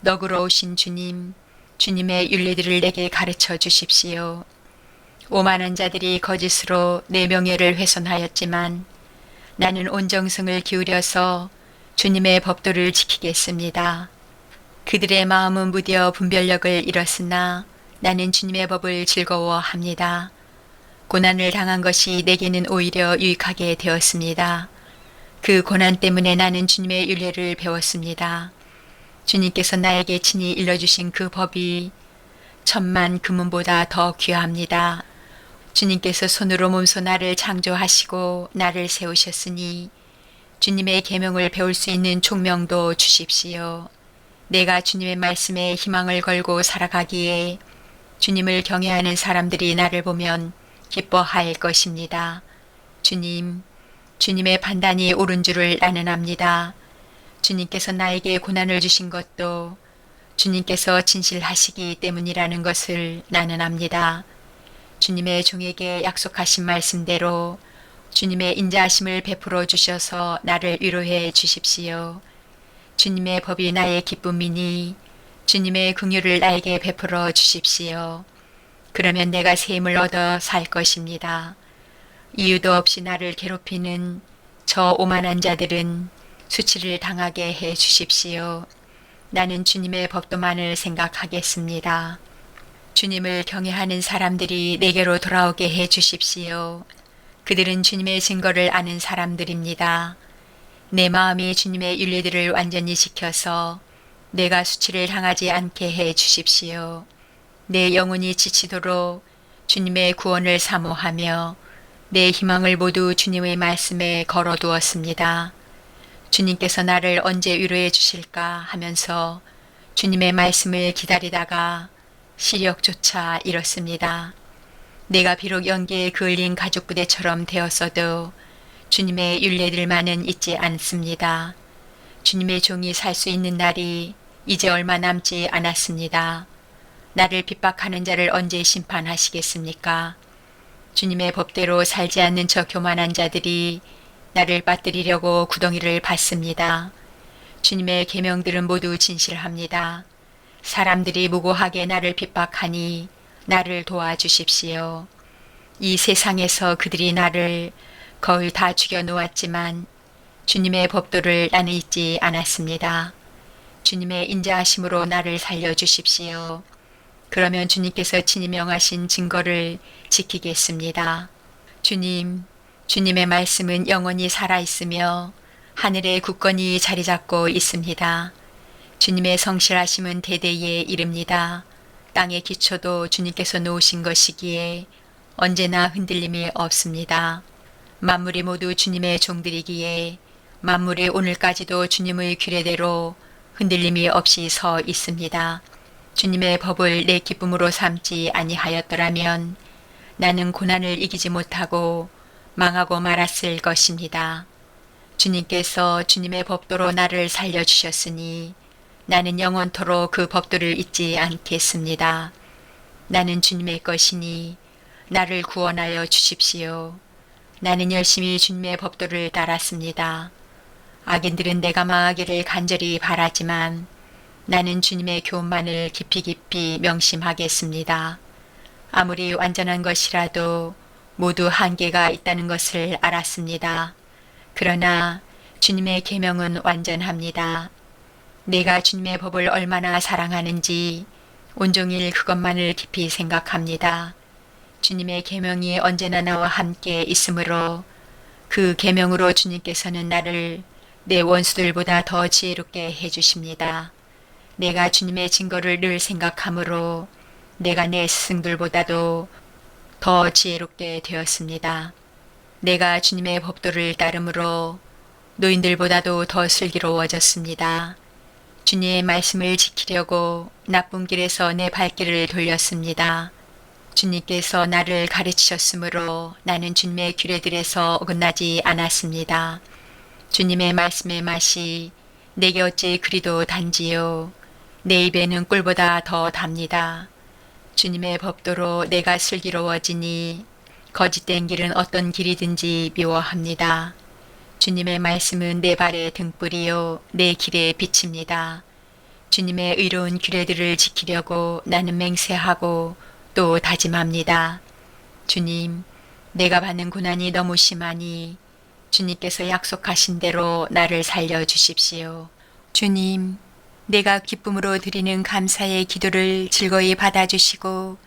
너그러우신 주님, 주님의 윤례들을 내게 가르쳐 주십시오. 오만한 자들이 거짓으로 내 명예를 훼손하였지만 나는 온 정성을 기울여서 주님의 법도를 지키겠습니다. 그들의 마음은 무디어 분별력을 잃었으나 나는 주님의 법을 즐거워합니다. 고난을 당한 것이 내게는 오히려 유익하게 되었습니다. 그 고난 때문에 나는 주님의 윤례를 배웠습니다. 주님께서 나에게 친히 일러주신 그 법이 천만 금은보다 더 귀합니다. 주님께서 손으로 몸소 나를 창조하시고 나를 세우셨으니 주님의 계명을 배울 수 있는 총명도 주십시오. 내가 주님의 말씀에 희망을 걸고 살아가기에 주님을 경외하는 사람들이 나를 보면 기뻐할 것입니다. 주님, 주님의 판단이 옳은 줄을 나는 압니다. 주님께서 나에게 고난을 주신 것도 주님께서 진실하시기 때문이라는 것을 나는 압니다. 주님의 종에게 약속하신 말씀대로 주님의 인자하심을 베풀어 주셔서 나를 위로해 주십시오. 주님의 법이 나의 기쁨이니 주님의 긍휼을 나에게 베풀어 주십시오. 그러면 내가 새 힘을 얻어 살 것입니다. 이유도 없이 나를 괴롭히는 저 오만한 자들은 수치를 당하게 해 주십시오. 나는 주님의 법도만을 생각하겠습니다. 주님을 경외하는 사람들이 내게로 돌아오게 해 주십시오. 그들은 주님의 증거를 아는 사람들입니다. 내 마음이 주님의 윤례들을 완전히 지켜서 내가 수치를 당하지 않게 해 주십시오. 내 영혼이 지치도록 주님의 구원을 사모하며 내 희망을 모두 주님의 말씀에 걸어두었습니다. 주님께서 나를 언제 위로해 주실까 하면서 주님의 말씀을 기다리다가 시력조차 잃었습니다. 내가 비록 연기에 그을린 가죽부대처럼 되었어도 주님의 율례들만은 잊지 않습니다. 주님의 종이 살 수 있는 날이 이제 얼마 남지 않았습니다. 나를 핍박하는 자를 언제 심판하시겠습니까? 주님의 법대로 살지 않는 저 교만한 자들이 나를 빠뜨리려고 구덩이를 팠습니다. 주님의 계명들은 모두 진실합니다. 사람들이 무고하게 나를 핍박하니 나를 도와주십시오. 이 세상에서 그들이 나를 거의 다 죽여 놓았지만 주님의 법도를 나는 잊지 않았습니다. 주님의 인자하심으로 나를 살려주십시오. 그러면 주님께서 친히 명하신 증거를 지키겠습니다. 주님, 주님의 말씀은 영원히 살아있으며 하늘에 굳건히 자리 잡고 있습니다. 주님의 성실하심은 대대에 이릅니다. 땅의 기초도 주님께서 놓으신 것이기에 언제나 흔들림이 없습니다. 만물이 모두 주님의 종들이기에 만물이 오늘까지도 주님의 규례대로 흔들림이 없이 서 있습니다. 주님의 법을 내 기쁨으로 삼지 아니하였더라면 나는 고난을 이기지 못하고 망하고 말았을 것입니다. 주님께서 주님의 법도로 나를 살려주셨으니 나는 영원토록 그 법도를 잊지 않겠습니다. 나는 주님의 것이니 나를 구원하여 주십시오. 나는 열심히 주님의 법도를 따랐습니다. 악인들은 내가 망하기를 간절히 바라지만 나는 주님의 교훈만을 깊이 명심하겠습니다. 아무리 완전한 것이라도 모두 한계가 있다는 것을 알았습니다. 그러나 주님의 계명은 완전합니다. 내가 주님의 법을 얼마나 사랑하는지 온종일 그것만을 깊이 생각합니다. 주님의 계명이 언제나 나와 함께 있으므로 그 계명으로 주님께서는 나를 내 원수들보다 더 지혜롭게 해주십니다. 내가 주님의 증거를 늘 생각하므로 내가 내 스승들보다도 더 지혜롭게 되었습니다. 내가 주님의 법도를 따름으로 노인들보다도 더 슬기로워졌습니다. 주님의 말씀을 지키려고 나쁜 길에서 내 발길을 돌렸습니다. 주님께서 나를 가르치셨으므로 나는 주님의 규례들에서 어긋나지 않았습니다. 주님의 말씀의 맛이 내게 어찌 그리도 단지요. 내 입에는 꿀보다 더 답니다. 주님의 법도로 내가 슬기로워지니 거짓된 길은 어떤 길이든지 미워합니다. 주님의 말씀은 내 발의 등불이요 내 길의 빛입니다. 주님의 의로운 규례들을 지키려고 나는 맹세하고 또 다짐합니다. 주님, 내가 받는 고난이 너무 심하니 주님께서 약속하신 대로 나를 살려주십시오. 주님, 내가 기쁨으로 드리는 감사의 기도를 즐거이 받아주시고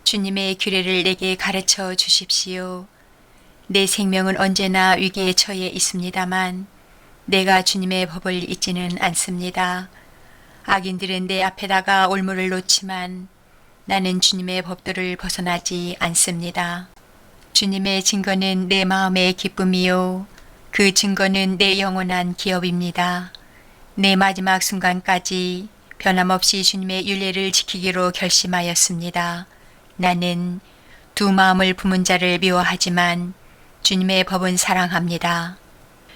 주님의 규례를 내게 가르쳐 주십시오. 내 생명은 언제나 위기에 처해 있습니다만 내가 주님의 법을 잊지는 않습니다. 악인들은 내 앞에다가 올무를 놓지만 나는 주님의 법도를 벗어나지 않습니다. 주님의 증거는 내 마음의 기쁨이요. 그 증거는 내 영원한 기업입니다. 내 마지막 순간까지 변함없이 주님의 율례를 지키기로 결심하였습니다. 나는 두 마음을 품은 자를 미워하지만 주님의 법은 사랑합니다.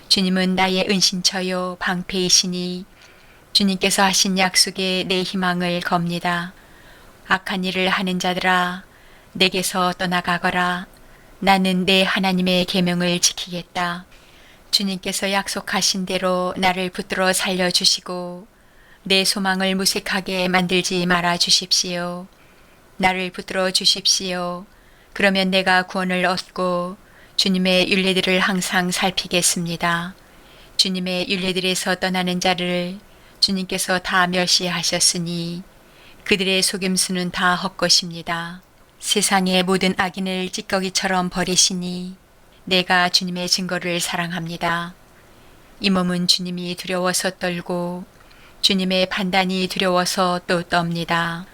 주님은 나의 은신처요 방패이시니 주님께서 하신 약속에 내 희망을 겁니다. 악한 일을 하는 자들아 내게서 떠나가거라. 나는 내 하나님의 계명을 지키겠다. 주님께서 약속하신 대로 나를 붙들어 살려주시고 내 소망을 무색하게 만들지 말아 주십시오. 나를 붙들어 주십시오. 그러면 내가 구원을 얻고 주님의 율례들을 항상 살피겠습니다. 주님의 율례들에서 떠나는 자를 주님께서 다 멸시하셨으니 그들의 속임수는 다 헛것입니다. 세상의 모든 악인을 찌꺼기처럼 버리시니 내가 주님의 증거를 사랑합니다. 이 몸은 주님이 두려워서 떨고 주님의 판단이 두려워서 또 떱니다.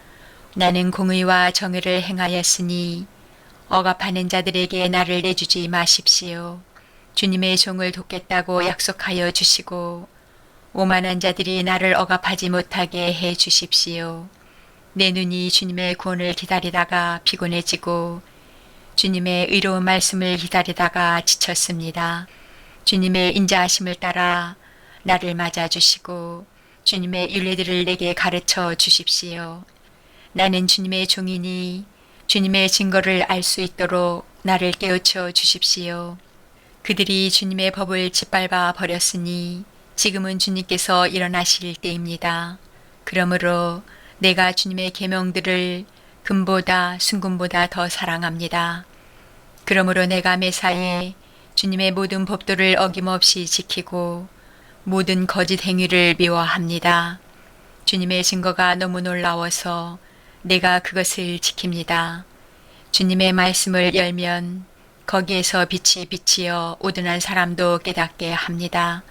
나는 공의와 정의를 행하였으니 억압하는 자들에게 나를 내주지 마십시오. 주님의 종을 돕겠다고 약속하여 주시고 오만한 자들이 나를 억압하지 못하게 해 주십시오. 내 눈이 주님의 구원을 기다리다가 피곤해지고 주님의 의로운 말씀을 기다리다가 지쳤습니다. 주님의 인자하심을 따라 나를 맞아주시고 주님의 윤례들을 내게 가르쳐 주십시오. 나는 주님의 종이니 주님의 증거를 알 수 있도록 나를 깨우쳐 주십시오. 그들이 주님의 법을 짓밟아 버렸으니 지금은 주님께서 일어나실 때입니다. 그러므로 내가 주님의 계명들을 금보다 순금보다 더 사랑합니다. 그러므로 내가 매사에 주님의 모든 법도를 어김없이 지키고 모든 거짓 행위를 미워합니다. 주님의 증거가 너무 놀라워서 내가 그것을 지킵니다. 주님의 말씀을 열면 거기에서 빛이 비치어 우둔한 사람도 깨닫게 합니다.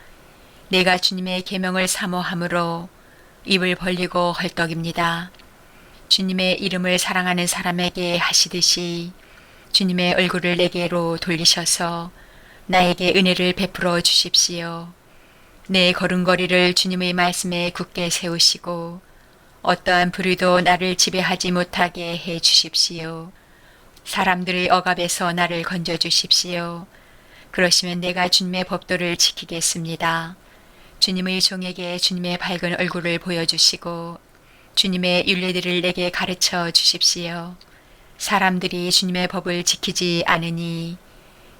내가 주님의 계명을 사모함으로 입을 벌리고 헐떡입니다. 주님의 이름을 사랑하는 사람에게 하시듯이 주님의 얼굴을 내게로 돌리셔서 나에게 은혜를 베풀어 주십시오. 내 걸음걸이를 주님의 말씀에 굳게 세우시고 어떠한 불의도 나를 지배하지 못하게 해 주십시오. 사람들의 억압에서 나를 건져 주십시오. 그러시면 내가 주님의 법도를 지키겠습니다. 주님의 종에게 주님의 밝은 얼굴을 보여주시고 주님의 윤례들을 내게 가르쳐 주십시오. 사람들이 주님의 법을 지키지 않으니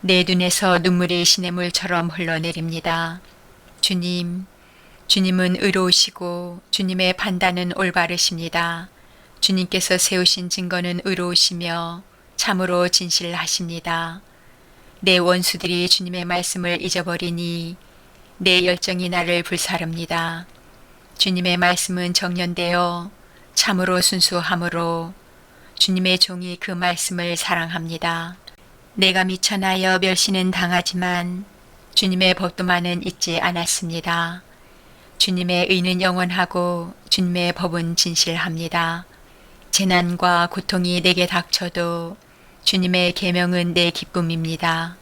내 눈에서 눈물이 시냇물처럼 흘러내립니다. 주님은 의로우시고 주님의 판단은 올바르십니다. 주님께서 세우신 증거는 의로우시며 참으로 진실하십니다. 내 원수들이 주님의 말씀을 잊어버리니 내 열정이 나를 불사릅니다. 주님의 말씀은 정련되어 참으로 순수함으로 주님의 종이 그 말씀을 사랑합니다. 내가 미천하여 멸시는 당하지만 주님의 법도만은 잊지 않았습니다. 주님의 의는 영원하고 주님의 법은 진실합니다. 재난과 고통이 내게 닥쳐도 주님의 계명은 내 기쁨입니다.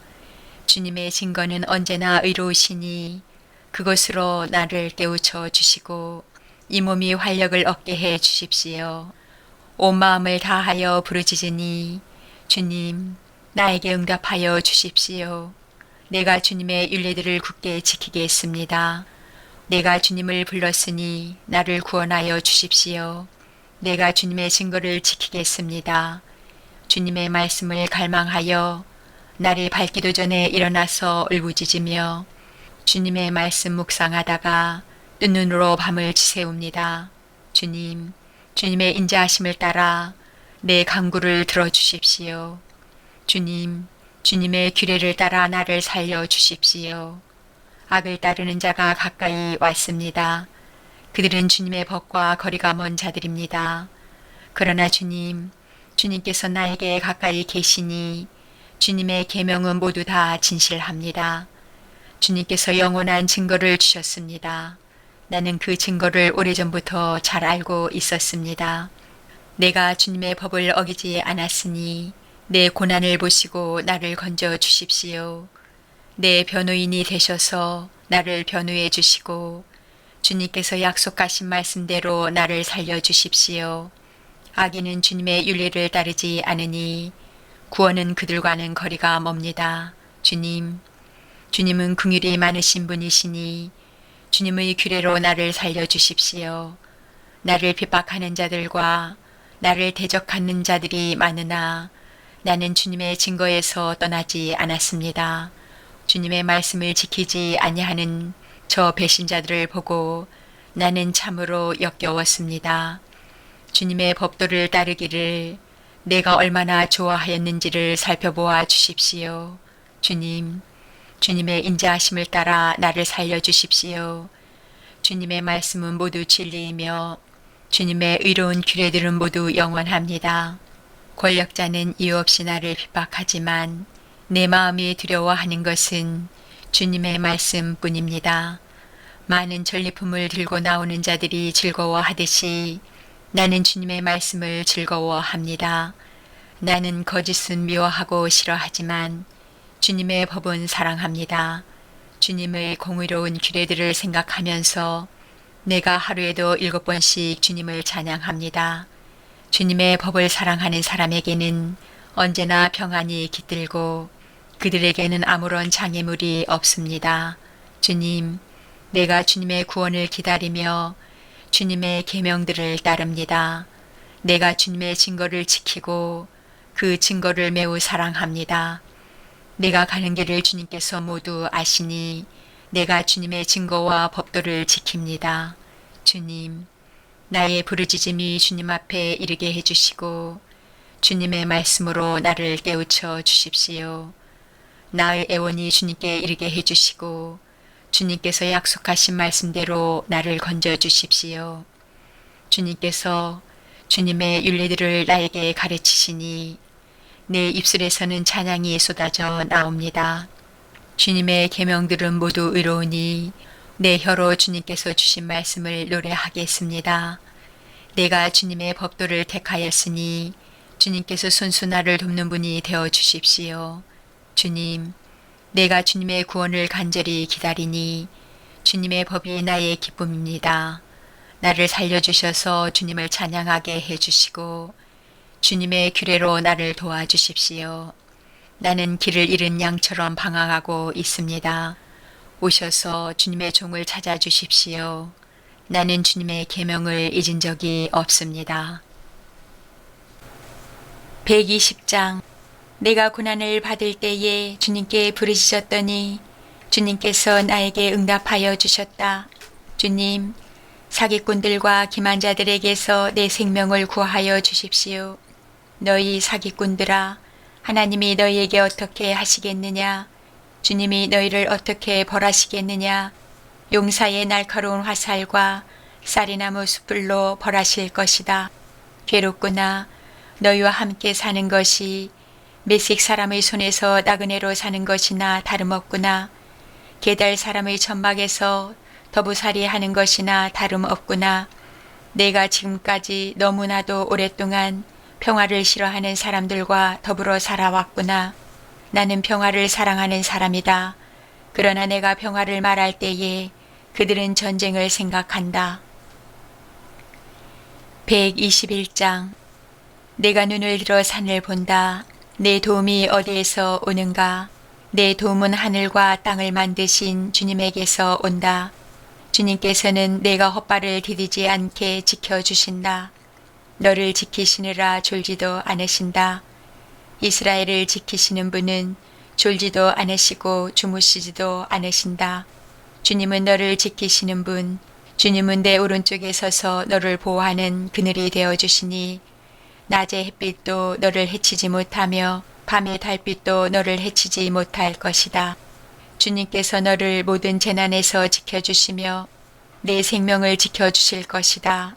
주님의 증거는 언제나 의로우시니 그것으로 나를 깨우쳐 주시고 이 몸이 활력을 얻게 해 주십시오. 온 마음을 다하여 부르짖으니 주님 나에게 응답하여 주십시오. 내가 주님의 윤례들을 굳게 지키겠습니다. 내가 주님을 불렀으니 나를 구원하여 주십시오. 내가 주님의 증거를 지키겠습니다. 주님의 말씀을 갈망하여 나를 밝기도 전에 일어나서 울부짖으며 주님의 말씀 묵상하다가 뜬 눈으로 밤을 지새웁니다. 주님의 인자하심을 따라 내 간구를 들어주십시오. 주님의 규례를 따라 나를 살려주십시오. 악을 따르는 자가 가까이 왔습니다. 그들은 주님의 법과 거리가 먼 자들입니다. 그러나 주님께서 나에게 가까이 계시니 주님의 계명은 모두 다 진실합니다. 주님께서 영원한 증거를 주셨습니다. 나는 그 증거를 오래전부터 잘 알고 있었습니다. 내가 주님의 법을 어기지 않았으니 내 고난을 보시고 나를 건져 주십시오. 내 변호인이 되셔서 나를 변호해 주시고 주님께서 약속하신 말씀대로 나를 살려 주십시오. 악인은 주님의 윤례를 따르지 않으니 구원은 그들과는 거리가 멉니다. 주님은 긍휼이 많으신 분이시니 주님의 규례로 나를 살려 주십시오. 나를 핍박하는 자들과 나를 대적하는 자들이 많으나 나는 주님의 증거에서 떠나지 않았습니다. 주님의 말씀을 지키지 아니하는 저 배신자들을 보고 나는 참으로 역겨웠습니다. 주님의 법도를 따르기를 내가 얼마나 좋아하였는지를 살펴보아 주십시오. 주님의 인자하심을 따라 나를 살려주십시오. 주님의 말씀은 모두 진리이며 주님의 의로운 규례들은 모두 영원합니다. 권력자는 이유 없이 나를 핍박하지만 내 마음이 두려워하는 것은 주님의 말씀뿐입니다. 많은 전리품을 들고 나오는 자들이 즐거워하듯이 나는 주님의 말씀을 즐거워합니다. 나는 거짓은 미워하고 싫어하지만 주님의 법은 사랑합니다. 주님의 공의로운 규례들을 생각하면서 내가 하루에도 7번씩 주님을 찬양합니다. 주님의 법을 사랑하는 사람에게는 언제나 평안이 깃들고 그들에게는 아무런 장애물이 없습니다. 주님, 내가 주님의 구원을 기다리며 주님의 계명들을 따릅니다. 내가 주님의 증거를 지키고 그 증거를 매우 사랑합니다. 내가 가는 길을 주님께서 모두 아시니 내가 주님의 증거와 법도를 지킵니다. 주님, 나의 부르짖음이 주님 앞에 이르게 해주시고 주님의 말씀으로 나를 깨우쳐 주십시오. 나의 애원이 주님께 이르게 해주시고 주님께서 약속하신 말씀대로 나를 건져 주십시오. 주님께서 주님의 윤례들을 나에게 가르치시니 내 입술에서는 찬양이 쏟아져 나옵니다. 주님의 계명들은 모두 의로우니 내 혀로 주님께서 주신 말씀을 노래하겠습니다. 내가 주님의 법도를 택하였으니 주님께서 손수 나를 돕는 분이 되어 주십시오. 주님, 내가 주님의 구원을 간절히 기다리니 주님의 법이 나의 기쁨입니다. 나를 살려주셔서 주님을 찬양하게 해주시고 주님의 규례로 나를 도와주십시오. 나는 길을 잃은 양처럼 방황하고 있습니다. 오셔서 주님의 종을 찾아주십시오. 나는 주님의 계명을 잊은 적이 없습니다. 120장. 내가 고난을 받을 때에 주님께 부르짖었더니 주님께서 나에게 응답하여 주셨다. 주님, 사기꾼들과 기만자들에게서 내 생명을 구하여 주십시오. 너희 사기꾼들아, 하나님이 너희에게 어떻게 하시겠느냐? 주님이 너희를 어떻게 벌하시겠느냐? 용사의 날카로운 화살과 쌀이나무 숯불로 벌하실 것이다. 괴롭구나. 너희와 함께 사는 것이 메식 사람의 손에서 나그네로 사는 것이나 다름없구나. 게달 사람의 천막에서 더부살이 하는 것이나 다름없구나. 내가 지금까지 너무나도 오랫동안 평화를 싫어하는 사람들과 더불어 살아왔구나. 나는 평화를 사랑하는 사람이다. 그러나 내가 평화를 말할 때에 그들은 전쟁을 생각한다. 121장. 내가 눈을 들어 산을 본다. 내 도움이 어디에서 오는가? 내 도움은 하늘과 땅을 만드신 주님에게서 온다. 주님께서는 내가 헛발을 디디지 않게 지켜주신다. 너를 지키시느라 졸지도 않으신다. 이스라엘을 지키시는 분은 졸지도 않으시고 주무시지도 않으신다. 주님은 너를 지키시는 분, 주님은 내 오른쪽에 서서 너를 보호하는 그늘이 되어주시니 낮의 햇빛도 너를 해치지 못하며 밤의 달빛도 너를 해치지 못할 것이다. 주님께서 너를 모든 재난에서 지켜주시며 내 생명을 지켜주실 것이다.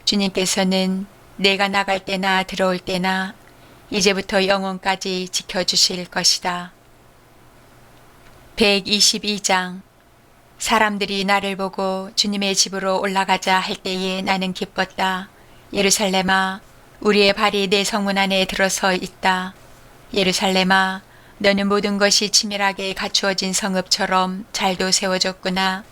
주님께서는 내가 나갈 때나 들어올 때나 이제부터 영원까지 지켜주실 것이다. 122장. 사람들이 나를 보고 주님의 집으로 올라가자 할 때에 나는 기뻤다. 예루살렘아, 우리의 발이 내 성문 안에 들어서 있다. 예루살렘아, 너는 모든 것이 치밀하게 갖추어진 성읍처럼 잘도 세워졌구나.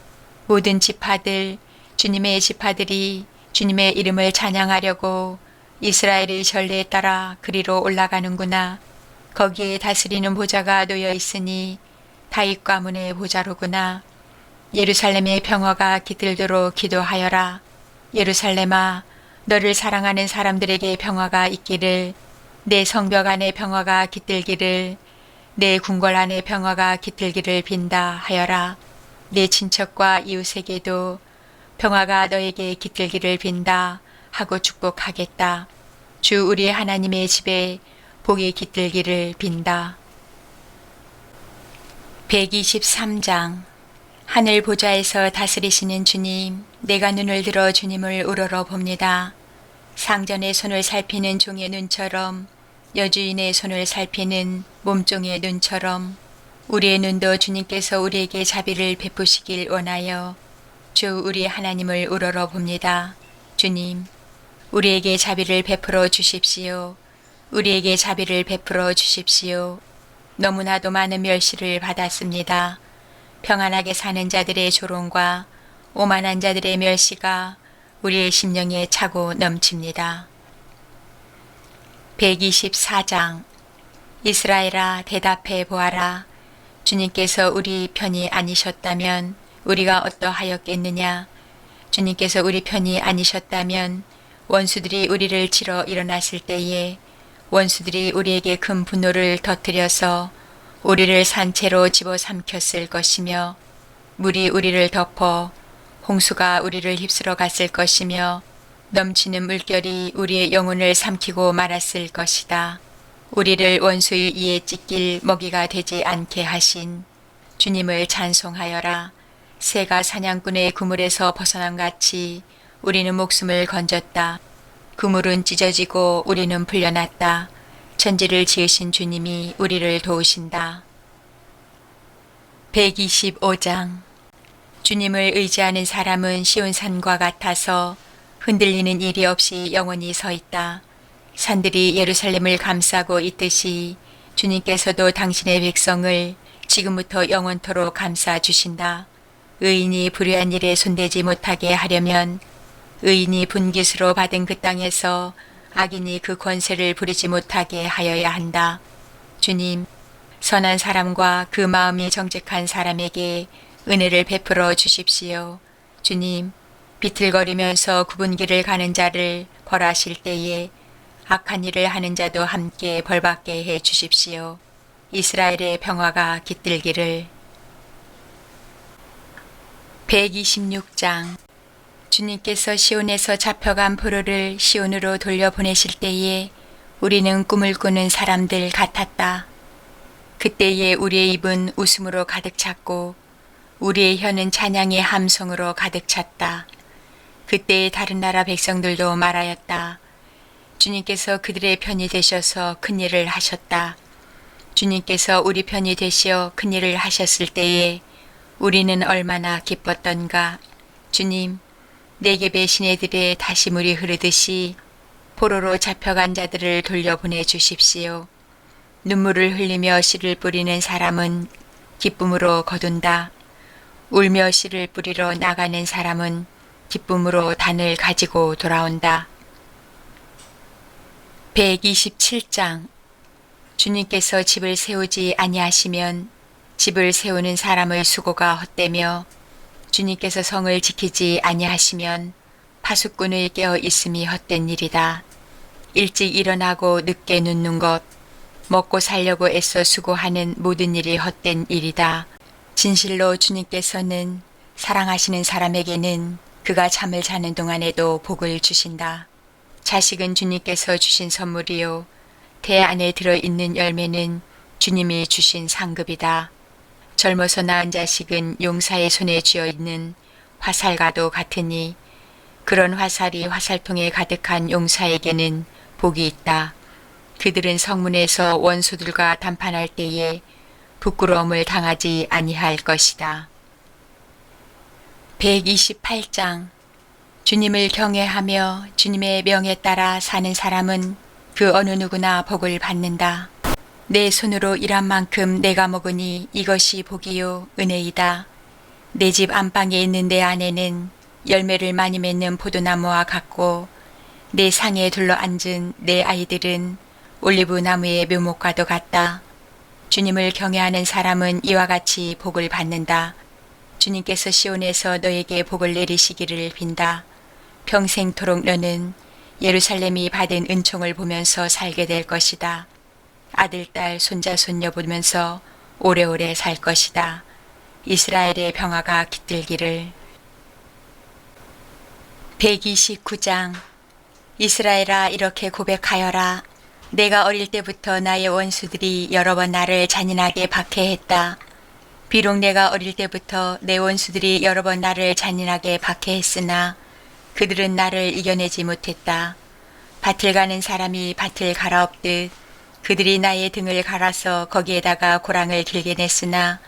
모든 지파들, 주님의 지파들이 주님의 이름을 찬양하려고 이스라엘의 전례에 따라 그리로 올라가는구나. 거기에 다스리는 보좌가 놓여 있으니 다윗 가문의 보좌로구나. 예루살렘의 평화가 깃들도록 기도하여라. 예루살렘아, 너를 사랑하는 사람들에게 평화가 있기를, 내 성벽 안에 평화가 깃들기를, 내 궁궐 안에 평화가 깃들기를 빈다 하여라. 내 친척과 이웃에게도 평화가 너에게 깃들기를 빈다 하고 축복하겠다. 주 우리 하나님의 집에 복이 깃들기를 빈다. 123장. 하늘 보좌에서 다스리시는 주님, 내가 눈을 들어 주님을 우러러 봅니다. 상전의 손을 살피는 종의 눈처럼, 여주인의 손을 살피는 몸종의 눈처럼 우리의 눈도 주님께서 우리에게 자비를 베푸시길 원하여 주 우리 하나님을 우러러 봅니다. 주님, 우리에게 자비를 베풀어 주십시오. 우리에게 자비를 베풀어 주십시오. 너무나도 많은 멸시를 받았습니다. 평안하게 사는 자들의 조롱과 오만한 자들의 멸시가 우리의 심령에 차고 넘칩니다. 124장 이스라엘아 대답해 보아라. 주님께서 우리 편이 아니셨다면 우리가 어떠하였겠느냐. 주님께서 우리 편이 아니셨다면 원수들이 우리를 치러 일어났을 때에 원수들이 우리에게 큰 분노를 터뜨려서 우리를 산채로 집어삼켰을 것이며 물이 우리를 덮어 홍수가 우리를 휩쓸어 갔을 것이며 넘치는 물결이 우리의 영혼을 삼키고 말았을 것이다. 우리를 원수의 이에 찢길 먹이가 되지 않게 하신 주님을 찬송하여라. 새가 사냥꾼의 그물에서 벗어난 같이 우리는 목숨을 건졌다. 그물은 찢어지고 우리는 풀려났다. 천지를 지으신 주님이 우리를 도우신다. 125장 주님을 의지하는 사람은 시온산과 같아서 흔들리는 일이 없이 영원히 서 있다. 산들이 예루살렘을 감싸고 있듯이 주님께서도 당신의 백성을 지금부터 영원토록 감싸 주신다. 의인이 불의한 일에 손대지 못하게 하려면 의인이 분깃으로 받은 그 땅에서 악인이 그 권세를 부리지 못하게 하여야 한다. 주님, 선한 사람과 그 마음이 정직한 사람에게 은혜를 베풀어 주십시오. 주님, 비틀거리면서 굽은 길을 가는 자를 벌하실 때에 악한 일을 하는 자도 함께 벌받게 해 주십시오. 이스라엘의 평화가 깃들기를. 126장 주님께서 시온에서 잡혀간 포로를 시온으로 돌려보내실 때에 우리는 꿈을 꾸는 사람들 같았다. 그때에 우리의 입은 웃음으로 가득 찼고 우리의 혀는 찬양의 함성으로 가득 찼다. 그때에 다른 나라 백성들도 말하였다. 주님께서 그들의 편이 되셔서 큰일을 하셨다. 주님께서 우리 편이 되시어 큰일을 하셨을 때에 우리는 얼마나 기뻤던가. 주님, 네겝의 시내들에 다시 물이 흐르듯이 포로로 잡혀간 자들을 돌려보내 주십시오. 눈물을 흘리며 씨를 뿌리는 사람은 기쁨으로 거둔다. 울며 씨를 뿌리러 나가는 사람은 기쁨으로 단을 가지고 돌아온다. 127장 주님께서 집을 세우지 아니하시면 집을 세우는 사람의 수고가 헛되며 주님께서 성을 지키지 아니하시면 파수꾼의 깨어 있음이 헛된 일이다. 일찍 일어나고 늦게 눕는 것, 먹고 살려고 애써 수고하는 모든 일이 헛된 일이다. 진실로 주님께서는 사랑하시는 사람에게는 그가 잠을 자는 동안에도 복을 주신다. 자식은 주님께서 주신 선물이요. 태 안에 들어있는 열매는 주님이 주신 상급이다. 젊어서 낳은 자식은 용사의 손에 쥐어있는 화살과도 같으니 그런 화살이 화살통에 가득한 용사에게는 복이 있다. 그들은 성문에서 원수들과 담판할 때에 부끄러움을 당하지 아니할 것이다. 128장 주님을 경외하며 주님의 명에 따라 사는 사람은 그 어느 누구나 복을 받는다. 내 손으로 일한 만큼 내가 먹으니 이것이 복이요 은혜이다. 내 집 안방에 있는 내 아내는 열매를 많이 맺는 포도나무와 같고 내 상에 둘러앉은 내 아이들은 올리브 나무의 묘목과도 같다. 주님을 경외하는 사람은 이와 같이 복을 받는다. 주님께서 시온에서 너에게 복을 내리시기를 빈다. 평생토록 너는 예루살렘이 받은 은총을 보면서 살게 될 것이다. 아들, 딸, 손자, 손녀 보면서 오래오래 살 것이다. 이스라엘의 평화가 깃들기를. 129장 이스라엘아 이렇게 고백하여라. 내가 어릴 때부터 나의 원수들이 여러 번 나를 잔인하게 박해했다. 비록 내가 어릴 때부터 내 원수들이 여러 번 나를 잔인하게 박해했으나 그들은 나를 이겨내지 못했다. 밭을 가는 사람이 밭을 갈아엎듯 그들이 나의 등을 갈아서 거기에다가 고랑을 길게 냈으나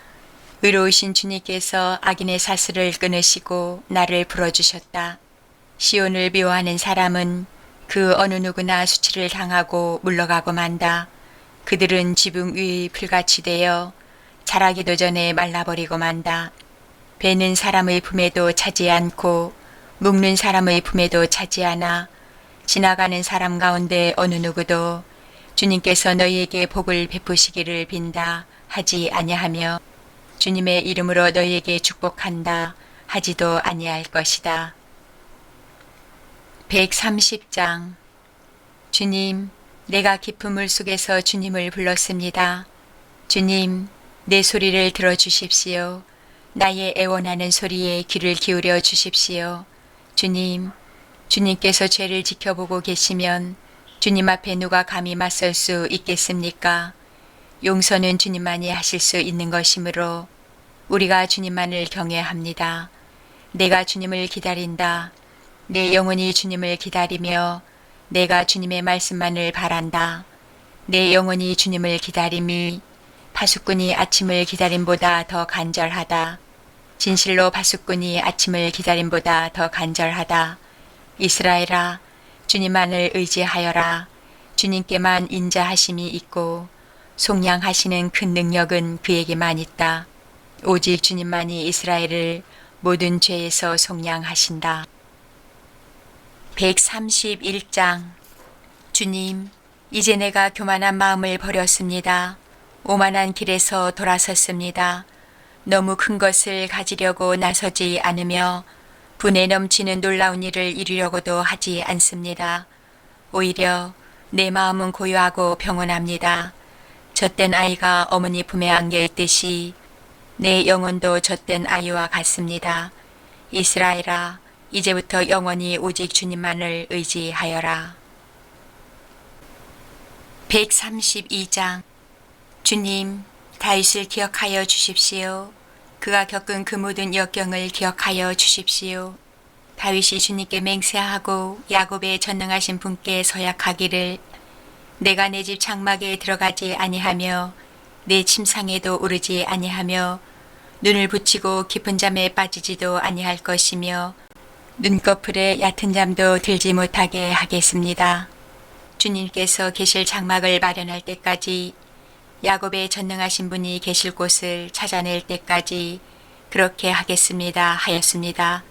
의로우신 주님께서 악인의 사슬을 끊으시고 나를 풀어주셨다. 시온을 미워하는 사람은 그 어느 누구나 수치를 당하고 물러가고 만다. 그들은 지붕 위 풀같이 되어 자라기도 전에 말라버리고 만다. 배는 사람의 품에도 차지 않고 묶는 사람의 품에도 차지 않아. 지나가는 사람 가운데 어느 누구도 주님께서 너희에게 복을 베푸시기를 빈다 하지 아니하며 주님의 이름으로 너희에게 축복한다 하지도 아니할 것이다. 130장. 주님, 내가 깊은 물 속에서 주님을 불렀습니다. 주님, 내 소리를 들어주십시오. 나의 애원하는 소리에 귀를 기울여 주십시오. 주님, 주님께서 죄를 지켜보고 계시면 주님 앞에 누가 감히 맞설 수 있겠습니까? 용서는 주님만이 하실 수 있는 것이므로 우리가 주님만을 경외합니다. 내가 주님을 기다린다. 내 영혼이 주님을 기다리며 내가 주님의 말씀만을 바란다. 내 영혼이 주님을 기다림이 파수꾼이 아침을 기다림보다 더 간절하다. 진실로 파수꾼이 아침을 기다림보다 더 간절하다. 이스라엘아, 주님만을 의지하여라. 주님께만 인자하심이 있고 속량하시는 큰 능력은 그에게만 있다. 오직 주님만이 이스라엘을 모든 죄에서 속량하신다. 131장. 주님, 이제 내가 교만한 마음을 버렸습니다. 오만한 길에서 돌아섰습니다. 너무 큰 것을 가지려고 나서지 않으며 분에 넘치는 놀라운 일을 이루려고도 하지 않습니다. 오히려 내 마음은 고요하고 평온합니다. 젖된 아이가 어머니 품에 안겨 있듯이 내 영혼도 젖된 아이와 같습니다. 이스라엘아, 이제부터 영원히 오직 주님만을 의지하여라. 132장. 주님, 다윗을 기억하여 주십시오. 그가 겪은 그 모든 역경을 기억하여 주십시오. 다윗이 주님께 맹세하고 야곱의 전능하신 분께 서약하기를 내가 내 집 장막에 들어가지 아니하며 내 침상에도 오르지 아니하며 눈을 붙이고 깊은 잠에 빠지지도 아니할 것이며 눈꺼풀에 얕은 잠도 들지 못하게 하겠습니다. 주님께서 계실 장막을 마련할 때까지 야곱의 전능하신 분이 계실 곳을 찾아낼 때까지 그렇게 하겠습니다 하였습니다.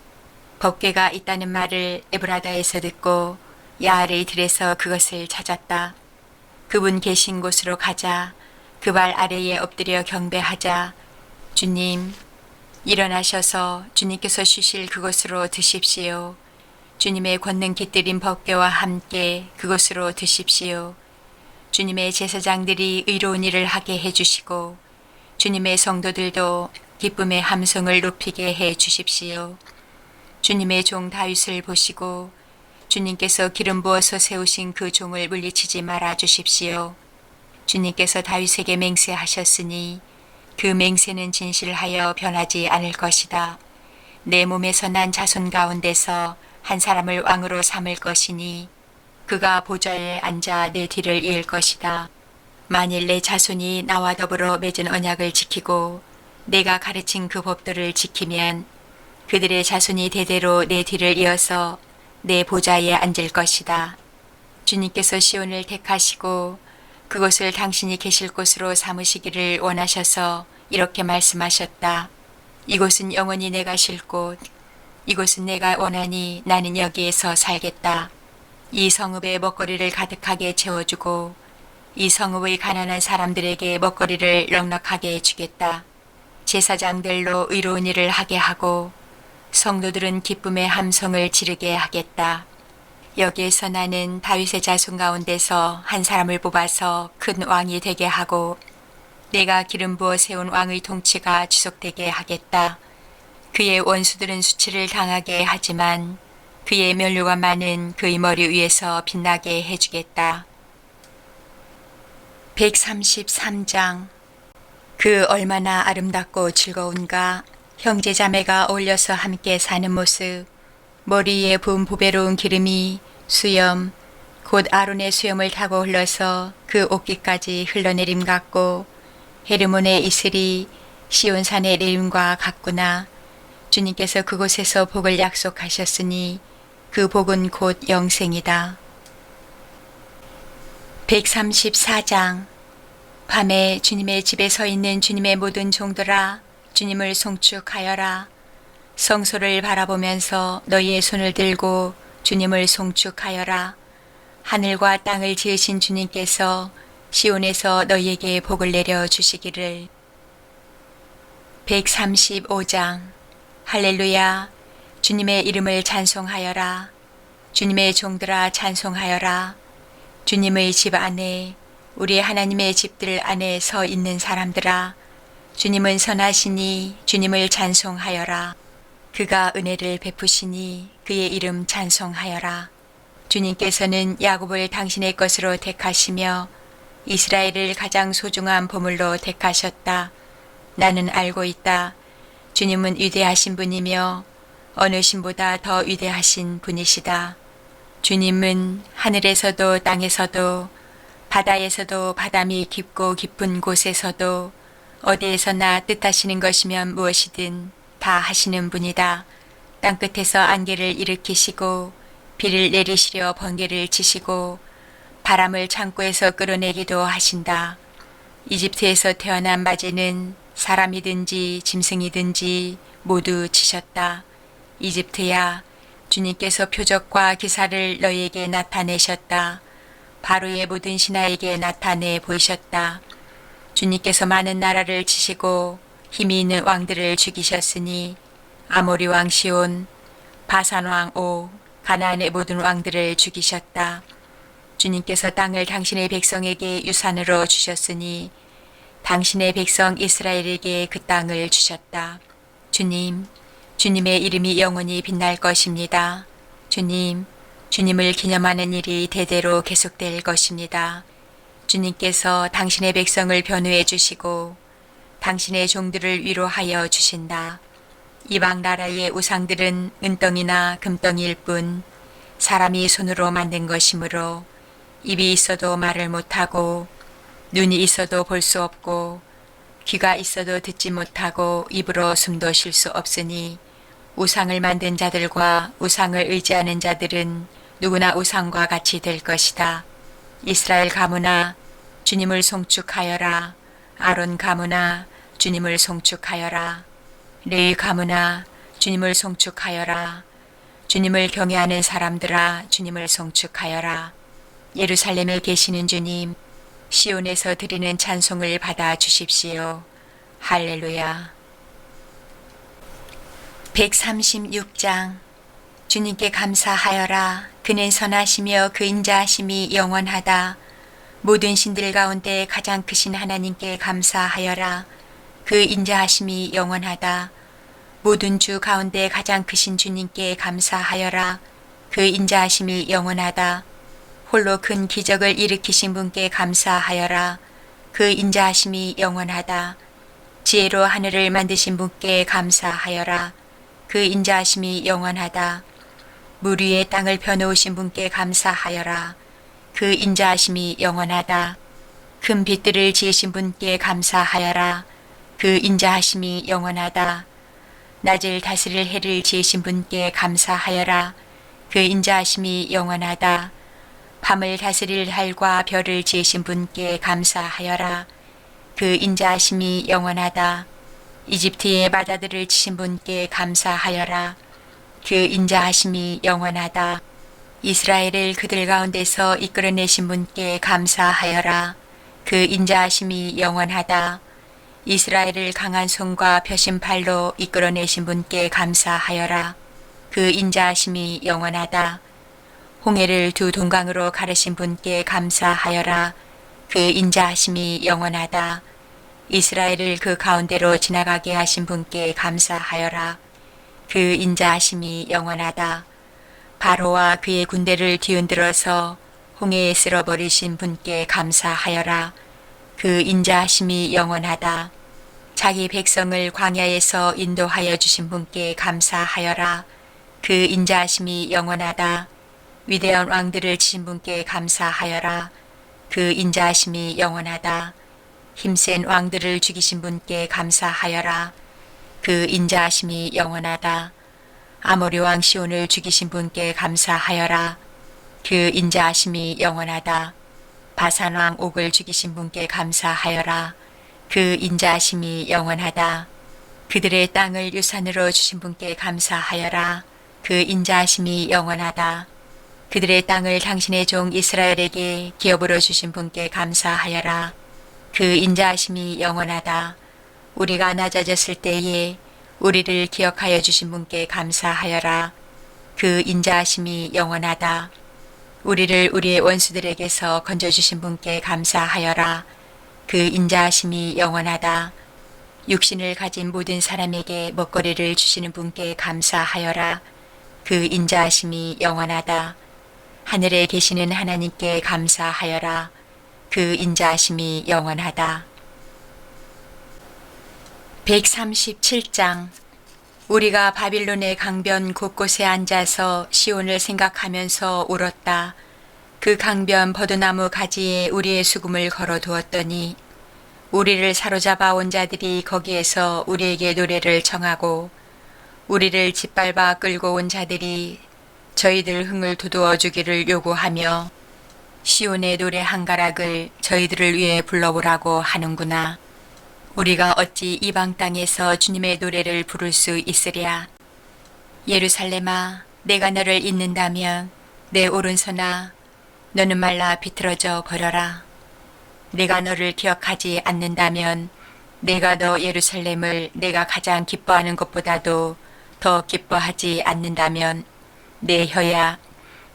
법궤가 있다는 말을 에브라다에서 듣고 야알의 들에서 그것을 찾았다. 그분 계신 곳으로 가자. 그 발 아래에 엎드려 경배하자. 주님, 일어나셔서 주님께서 쉬실 그곳으로 드십시오. 주님의 권능 깃들인 법궤와 함께 그곳으로 드십시오. 주님의 제사장들이 의로운 일을 하게 해주시고 주님의 성도들도 기쁨의 함성을 높이게 해 주십시오. 주님의 종 다윗을 보시고 주님께서 기름 부어서 세우신 그 종을 물리치지 말아 주십시오. 주님께서 다윗에게 맹세하셨으니 그 맹세는 진실하여 변하지 않을 것이다. 내 몸에서 난 자손 가운데서 한 사람을 왕으로 삼을 것이니 그가 보좌에 앉아 내 뒤를 이을 것이다. 만일 내 자손이 나와 더불어 맺은 언약을 지키고 내가 가르친 그 법도를 지키면 그들의 자손이 대대로 내 뒤를 이어서 내 보좌에 앉을 것이다. 주님께서 시온을 택하시고 그곳을 당신이 계실 곳으로 삼으시기를 원하셔서 이렇게 말씀하셨다. 이곳은 영원히 내가 쉴 곳, 이곳은 내가 원하니 나는 여기에서 살겠다. 이 성읍에 먹거리를 가득하게 채워주고 이 성읍의 가난한 사람들에게 먹거리를 넉넉하게 주겠다. 제사장들로 의로운 일을 하게 하고 성도들은 기쁨의 함성을 지르게 하겠다. 여기에서 나는 다윗의 자손 가운데서 한 사람을 뽑아서 큰 왕이 되게 하고 내가 기름 부어 세운 왕의 통치가 지속되게 하겠다. 그의 원수들은 수치를 당하게 하지만 그의 면류가 많은 그의 머리 위에서 빛나게 해주겠다. 133장. 그 얼마나 아름답고 즐거운가. 형제 자매가 어울려서 함께 사는 모습. 머리에 부은 보배로운 기름이 수염 곧 아론의 수염을 타고 흘러서 그 옷깃까지 흘러내림 같고 헤르몬의 이슬이 시온산의 내림과 같구나. 주님께서 그곳에서 복을 약속하셨으니 그 복은 곧 영생이다. 134장. 밤에 주님의 집에 서 있는 주님의 모든 종들아, 주님을 송축하여라. 성소를 바라보면서 너희의 손을 들고 주님을 송축하여라. 하늘과 땅을 지으신 주님께서 시온에서 너희에게 복을 내려 주시기를. 135장. 할렐루야. 주님의 이름을 찬송하여라. 주님의 종들아 찬송하여라. 주님의 집 안에, 우리 하나님의 집들 안에 서 있는 사람들아, 주님은 선하시니 주님을 찬송하여라. 그가 은혜를 베푸시니 그의 이름 찬송하여라. 주님께서는 야곱을 당신의 것으로 택하시며 이스라엘을 가장 소중한 보물로 택하셨다. 나는 알고 있다. 주님은 위대하신 분이며 어느 신보다 더 위대하신 분이시다. 주님은 하늘에서도 땅에서도 바다에서도 바다미 깊고 깊은 곳에서도 어디에서나 뜻하시는 것이면 무엇이든 다 하시는 분이다. 땅끝에서 안개를 일으키시고 비를 내리시려 번개를 치시고 바람을 창고에서 끌어내기도 하신다. 이집트에서 태어난 마제는 사람이든지 짐승이든지 모두 치셨다. 이집트야, 주님께서 표적과 기사를 너희에게 나타내셨다. 바로의 모든 신하에게 나타내 보이셨다. 주님께서 많은 나라를 치시고 힘이 있는 왕들을 죽이셨으니 아모리 왕 시온, 바산 왕 오, 가나안의 모든 왕들을 죽이셨다. 주님께서 땅을 당신의 백성에게 유산으로 주셨으니 당신의 백성 이스라엘에게 그 땅을 주셨다. 주님의 이름이 영원히 빛날 것입니다. 주님을 기념하는 일이 대대로 계속될 것입니다. 주님께서 당신의 백성을 변호해 주시고 당신의 종들을 위로하여 주신다. 이방 나라의 우상들은 은덩이나 금덩이일 뿐 사람이 손으로 만든 것이므로 입이 있어도 말을 못하고 눈이 있어도 볼 수 없고 귀가 있어도 듣지 못하고 입으로 숨도 쉴 수 없으니 우상을 만든 자들과 우상을 의지하는 자들은 누구나 우상과 같이 될 것이다. 이스라엘 가문아, 주님을 송축하여라. 아론 가문아, 주님을 송축하여라. 레위 가문아, 주님을 송축하여라. 주님을 경외하는 사람들아, 주님을 송축하여라. 예루살렘에 계시는 주님, 시온에서 드리는 찬송을 받아 주십시오. 할렐루야. 136장. 주님께 감사하여라. 그는 선하시며 그 인자하심이 영원하다. 모든 신들 가운데 가장 크신 하나님께 감사하여라. 그 인자하심이 영원하다. 모든 주 가운데 가장 크신 주님께 감사하여라. 그 인자하심이 영원하다. 홀로 큰 기적을 일으키신 분께 감사하여라. 그 인자하심이 영원하다. 지혜로 하늘을 만드신 분께 감사하여라. 그 인자하심이 영원하다. 물 위에 땅을 펴놓으신 분께 감사하여라. 그 인자하심이 영원하다. 큰 빛들을 지으신 분께 감사하여라. 그 인자하심이 영원하다. 낮을 다스릴 해를 지으신 분께 감사하여라. 그 인자하심이 영원하다. 밤을 다스릴 달과 별을 지으신 분께 감사하여라. 그 인자하심이 영원하다. 이집트의 바다들을 치신 분께 감사하여라. 그 인자하심이 영원하다. 이스라엘을 그들 가운데서 이끌어내신 분께 감사하여라. 그 인자하심이 영원하다. 이스라엘을 강한 손과 펴신 팔로 이끌어내신 분께 감사하여라. 그 인자하심이 영원하다. 홍해를 두 동강으로 가르신 분께 감사하여라. 그 인자하심이 영원하다. 이스라엘을 그 가운데로 지나가게 하신 분께 감사하여라. 그 인자하심이 영원하다. 바로와 그의 군대를 뒤흔들어서 홍해에 쓸어버리신 분께 감사하여라. 그 인자하심이 영원하다. 자기 백성을 광야에서 인도하여 주신 분께 감사하여라. 그 인자하심이 영원하다. 위대한 왕들을 치신 분께 감사하여라. 그 인자하심이 영원하다. 힘센 왕들을 죽이신 분께 감사하여라. 그 인자하심이 영원하다. 아모리 왕 시온을 죽이신 분께 감사하여라. 그 인자하심이 영원하다. 바산왕 옥을 죽이신 분께 감사하여라. 그 인자하심이 영원하다. 그들의 땅을 유산으로 주신 분께 감사하여라. 그 인자하심이 영원하다. 그들의 땅을 당신의 종 이스라엘에게 기업으로 주신 분께 감사하여라. 그 인자하심이 영원하다. 우리가 낮아졌을 때에 우리를 기억하여 주신 분께 감사하여라. 그 인자하심이 영원하다. 우리를 우리의 원수들에게서 건져주신 분께 감사하여라. 그 인자하심이 영원하다. 육신을 가진 모든 사람에게 먹거리를 주시는 분께 감사하여라. 그 인자하심이 영원하다. 하늘에 계시는 하나님께 감사하여라. 그 인자하심이 영원하다. 137장. 우리가 바빌론의 강변 곳곳에 앉아서 시온을 생각하면서 울었다. 그 강변 버드나무 가지에 우리의 수금을 걸어두었더니 우리를 사로잡아 온 자들이 거기에서 우리에게 노래를 청하고 우리를 짓밟아 끌고 온 자들이 저희들 흥을 돋우어 주기를 요구하며 시온의 노래 한 가락을 저희들을 위해 불러보라고 하는구나. 우리가 어찌 이방 땅에서 주님의 노래를 부를 수 있으랴. 예루살렘아, 내가 너를 잊는다면 내 오른손아, 너는 말라 비틀어져 버려라. 내가 너를 기억하지 않는다면 내가 너 예루살렘을 내가 가장 기뻐하는 것보다도 더 기뻐하지 않는다면 내 혀야,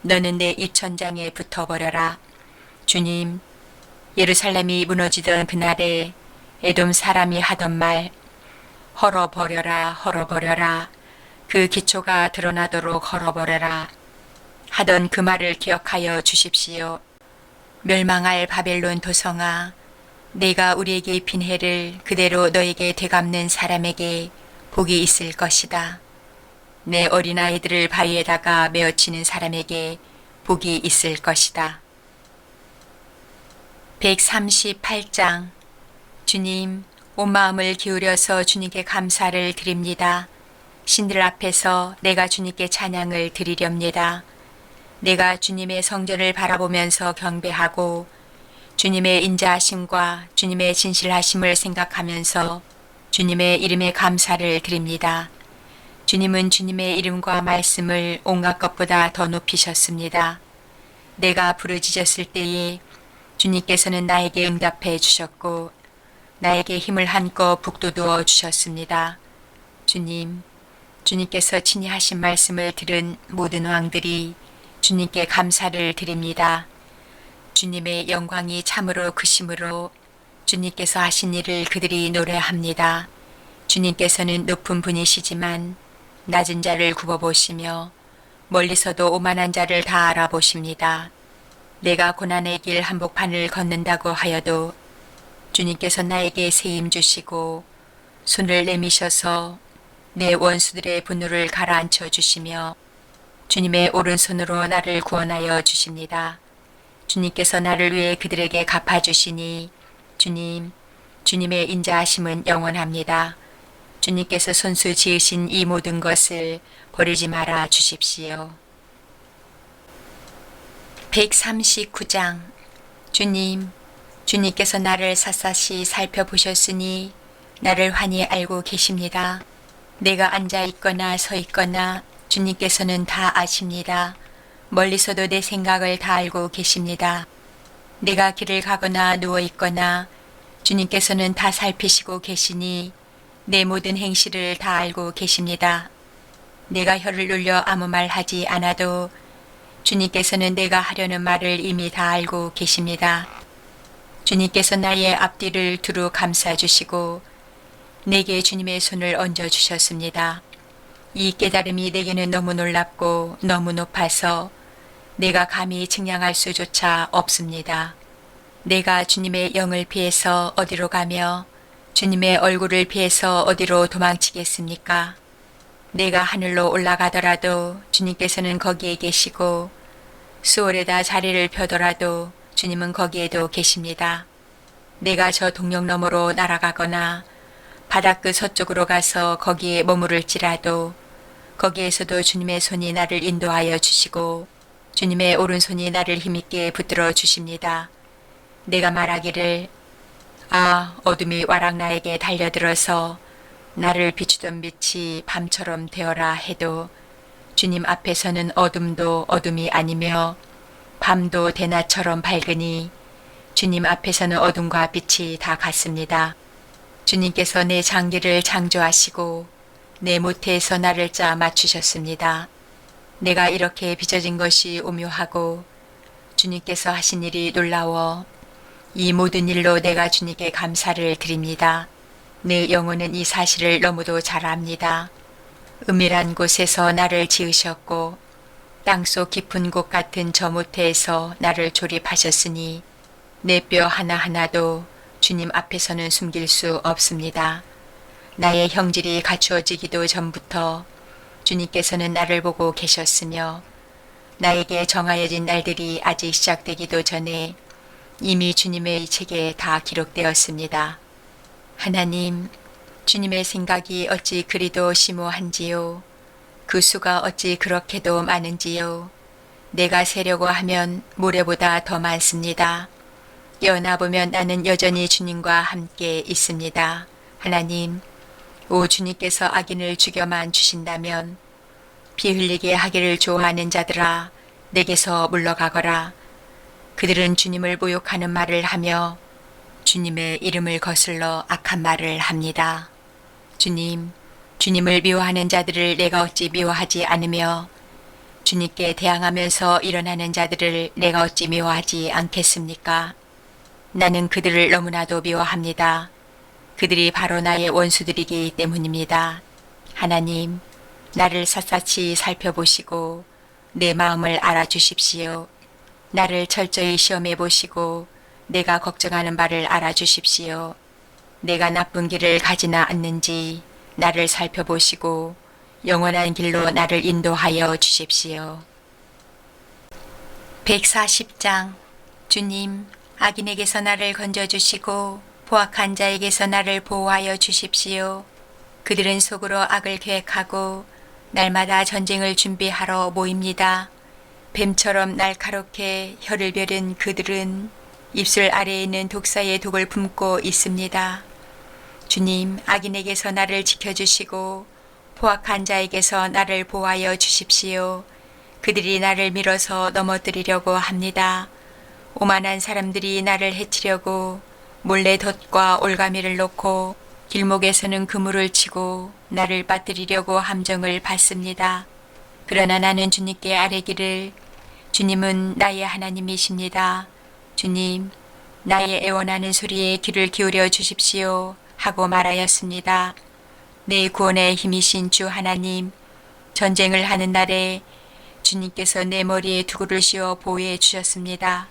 너는 내 입천장에 붙어버려라. 주님, 예루살렘이 무너지던 그날에 에돔 사람이 하던 말, 헐어버려라, 헐어버려라. 그 기초가 드러나도록 헐어버려라. 하던 그 말을 기억하여 주십시오. 멸망할 바벨론 도성아, 내가 우리에게 입힌 해를 그대로 너에게 되갚는 사람에게 복이 있을 것이다. 내 어린아이들을 바위에다가 메어치는 사람에게 복이 있을 것이다. 138장. 주님, 온 마음을 기울여서 주님께 감사를 드립니다. 신들 앞에서 내가 주님께 찬양을 드리렵니다. 내가 주님의 성전을 바라보면서 경배하고 주님의 인자하심과 주님의 진실하심을 생각하면서 주님의 이름에 감사를 드립니다. 주님은 주님의 이름과 말씀을 온갖 것보다 더 높이셨습니다. 내가 부르짖었을 때에 주님께서는 나에게 응답해 주셨고 나에게 힘을 한껏 북돋워 주셨습니다. 주님, 주님께서 친히 하신 말씀을 들은 모든 왕들이 주님께 감사를 드립니다. 주님의 영광이 참으로 크심으로 주님께서 하신 일을 그들이 노래합니다. 주님께서는 높은 분이시지만 낮은 자를 굽어보시며 멀리서도 오만한 자를 다 알아보십니다. 내가 고난의 길 한복판을 걷는다고 하여도 주님께서 나에게 세임 주시고 손을 내미셔서 내 원수들의 분노를 가라앉혀 주시며 주님의 오른손으로 나를 구원하여 주십니다. 주님께서 나를 위해 그들에게 갚아주시니 주님, 주님의 인자하심은 영원합니다. 주님께서 손수 지으신 이 모든 것을 버리지 말아 주십시오. 139장. 주님, 주님께서 나를 샅샅이 살펴보셨으니 나를 환히 알고 계십니다. 내가 앉아 있거나 서 있거나 주님께서는 다 아십니다. 멀리서도 내 생각을 다 알고 계십니다. 내가 길을 가거나 누워 있거나 주님께서는 다 살피시고 계시니 내 모든 행실을 다 알고 계십니다. 내가 혀를 눌려 아무 말 하지 않아도 주님께서는 내가 하려는 말을 이미 다 알고 계십니다. 주님께서 나의 앞뒤를 두루 감싸주시고 내게 주님의 손을 얹어주셨습니다. 이 깨달음이 내게는 너무 놀랍고 너무 높아서 내가 감히 측량할 수조차 없습니다. 내가 주님의 영을 피해서 어디로 가며 주님의 얼굴을 피해서 어디로 도망치겠습니까? 내가 하늘로 올라가더라도 주님께서는 거기에 계시고 수월에다 자리를 펴더라도 주님은 거기에도 계십니다. 내가 저 동력 너머로 날아가거나 바닷끝 서쪽으로 가서 거기에 머무를지라도 거기에서도 주님의 손이 나를 인도하여 주시고 주님의 오른손이 나를 힘있게 붙들어 주십니다. 내가 말하기를 아, 어둠이 와락 나에게 달려들어서 나를 비추던 빛이 밤처럼 되어라 해도 주님 앞에서는 어둠도 어둠이 아니며 밤도 대낮처럼 밝으니 주님 앞에서는 어둠과 빛이 다 같습니다. 주님께서 내 장기를 창조하시고 내 모태에서 나를 짜 맞추셨습니다. 내가 이렇게 빚어진 것이 오묘하고 주님께서 하신 일이 놀라워 이 모든 일로 내가 주님께 감사를 드립니다. 내 영혼은 이 사실을 너무도 잘 압니다. 은밀한 곳에서 나를 지으셨고 땅속 깊은 곳 같은 저 모태에서 나를 조립하셨으니 내 뼈 하나하나도 주님 앞에서는 숨길 수 없습니다. 나의 형질이 갖추어지기도 전부터 주님께서는 나를 보고 계셨으며 나에게 정하여진 날들이 아직 시작되기도 전에 이미 주님의 책에 다 기록되었습니다. 하나님, 주님의 생각이 어찌 그리도 심오한지요. 그 수가 어찌 그렇게도 많은지요. 내가 세려고 하면 모래보다 더 많습니다. 깨어나 보면 나는 여전히 주님과 함께 있습니다. 하나님, 오 주님께서 악인을 죽여만 주신다면 피 흘리게 하기를 좋아하는 자들아 내게서 물러가거라. 그들은 주님을 모욕하는 말을 하며 주님의 이름을 거슬러 악한 말을 합니다. 주님, 주님을 미워하는 자들을 내가 어찌 미워하지 않으며 주님께 대항하면서 일어나는 자들을 내가 어찌 미워하지 않겠습니까? 나는 그들을 너무나도 미워합니다. 그들이 바로 나의 원수들이기 때문입니다. 하나님, 나를 샅샅이 살펴보시고 내 마음을 알아주십시오. 나를 철저히 시험해 보시고 내가 걱정하는 바를 알아주십시오. 내가 나쁜 길을 가지나 않는지 나를 살펴보시고 영원한 길로 나를 인도하여 주십시오. 140장. 주님, 악인에게서 나를 건져주시고 포악한 자에게서 나를 보호하여 주십시오. 그들은 속으로 악을 계획하고 날마다 전쟁을 준비하러 모입니다. 뱀처럼 날카롭게 혀를 베른 그들은 입술 아래에 있는 독사의 독을 품고 있습니다. 주님, 악인에게서 나를 지켜주시고 포악한 자에게서 나를 보호하여 주십시오. 그들이 나를 밀어서 넘어뜨리려고 합니다. 오만한 사람들이 나를 해치려고 몰래 덫과 올가미를 놓고 길목에서는 그물을 치고 나를 빠뜨리려고 함정을 받습니다. 그러나 나는 주님께 아뢰기를 주님은 나의 하나님이십니다. 주님, 나의 애원하는 소리에 귀를 기울여 주십시오 하고 말하였습니다. 내 구원의 힘이신 주 하나님, 전쟁을 하는 날에 주님께서 내 머리에 투구를 씌워 보호해 주셨습니다.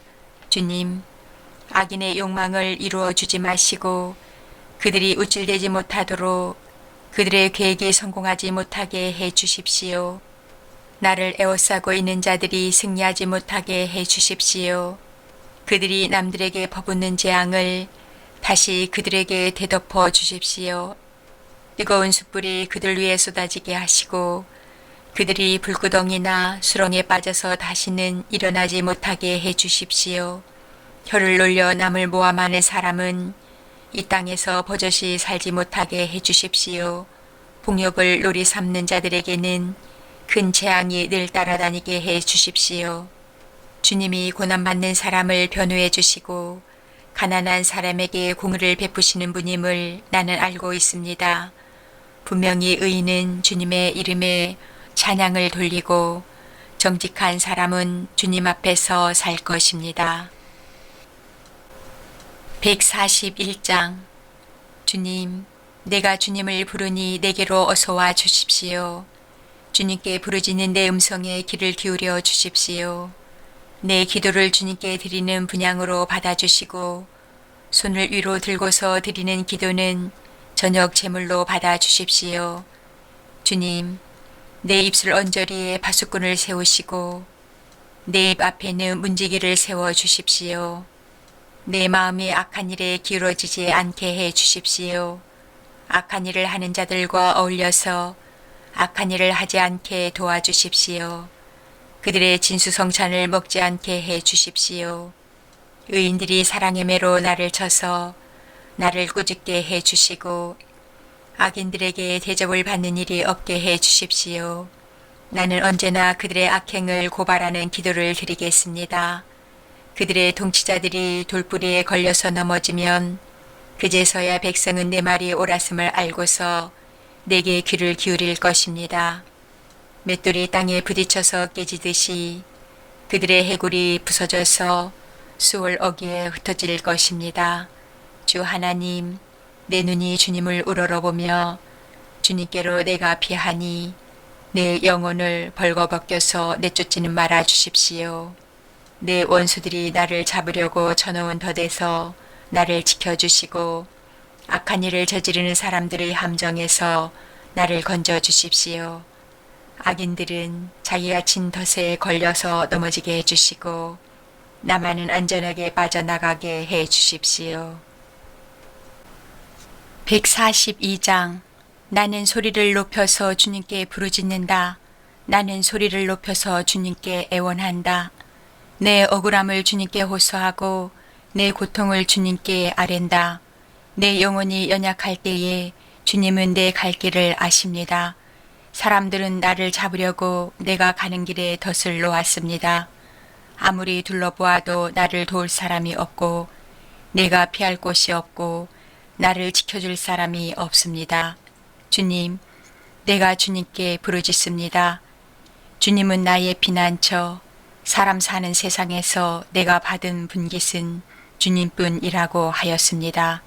주님, 악인의 욕망을 이루어 주지 마시고 그들이 우쭐대지 못하도록 그들의 계획이 성공하지 못하게 해 주십시오. 나를 에워싸고 있는 자들이 승리하지 못하게 해 주십시오. 그들이 남들에게 퍼붓는 재앙을 다시 그들에게 되덮어 주십시오. 뜨거운 숯불이 그들 위에 쏟아지게 하시고 그들이 불구덩이나 수렁에 빠져서 다시는 일어나지 못하게 해 주십시오. 혀를 놀려 남을 모함하는 사람은 이 땅에서 버젓이 살지 못하게 해 주십시오. 폭력을 놀이 삼는 자들에게는 큰 재앙이 늘 따라다니게 해 주십시오. 주님이 고난받는 사람을 변호해 주시고 가난한 사람에게 공의를 베푸시는 분임을 나는 알고 있습니다. 분명히 의인은 주님의 이름에 찬양을 돌리고 정직한 사람은 주님 앞에서 살 것입니다. 141장. 주님, 내가 주님을 부르니 내게로 어서와 주십시오. 주님께 부르짖는 내 음성에 귀를 기울여 주십시오. 내 기도를 주님께 드리는 분향으로 받아주시고 손을 위로 들고서 드리는 기도는 저녁 제물로 받아주십시오. 주님, 내 입술 언저리에 바수꾼을 세우시고 내 입 앞에는 문지기를 세워주십시오. 내 마음이 악한 일에 기울어지지 않게 해 주십시오. 악한 일을 하는 자들과 어울려서 악한 일을 하지 않게 도와주십시오. 그들의 진수성찬을 먹지 않게 해 주십시오. 의인들이 사랑의 매로 나를 쳐서 나를 꾸짖게 해 주시고 악인들에게 대접을 받는 일이 없게 해 주십시오. 나는 언제나 그들의 악행을 고발하는 기도를 드리겠습니다. 그들의 통치자들이 돌뿌리에 걸려서 넘어지면 그제서야 백성은 내 말이 옳았음을 알고서 내게 귀를 기울일 것입니다. 맷돌이 땅에 부딪혀서 깨지듯이 그들의 해골이 부서져서 수월 어귀에 흩어질 것입니다. 주 하나님, 내 눈이 주님을 우러러보며 주님께로 내가 피하니 내 영혼을 벌거벗겨서 내쫓지는 말아 주십시오. 내 원수들이 나를 잡으려고 쳐놓은 덫에서 나를 지켜주시고 악한 일을 저지르는 사람들의 함정에서 나를 건져 주십시오. 악인들은 자기가 친 덫에 걸려서 넘어지게 해주시고 나만은 안전하게 빠져나가게 해 주십시오. 142장. 나는 소리를 높여서 주님께 부르짖는다. 나는 소리를 높여서 주님께 애원한다. 내 억울함을 주님께 호소하고 내 고통을 주님께 아랜다. 내 영혼이 연약할 때에 주님은 내 갈 길을 아십니다. 사람들은 나를 잡으려고 내가 가는 길에 덫을 놓았습니다. 아무리 둘러보아도 나를 도울 사람이 없고 내가 피할 곳이 없고 나를 지켜줄 사람이 없습니다. 주님, 내가 주님께 부르짖습니다. 주님은 나의 피난처, 사람 사는 세상에서 내가 받은 분깃은 주님뿐이라고 하였습니다.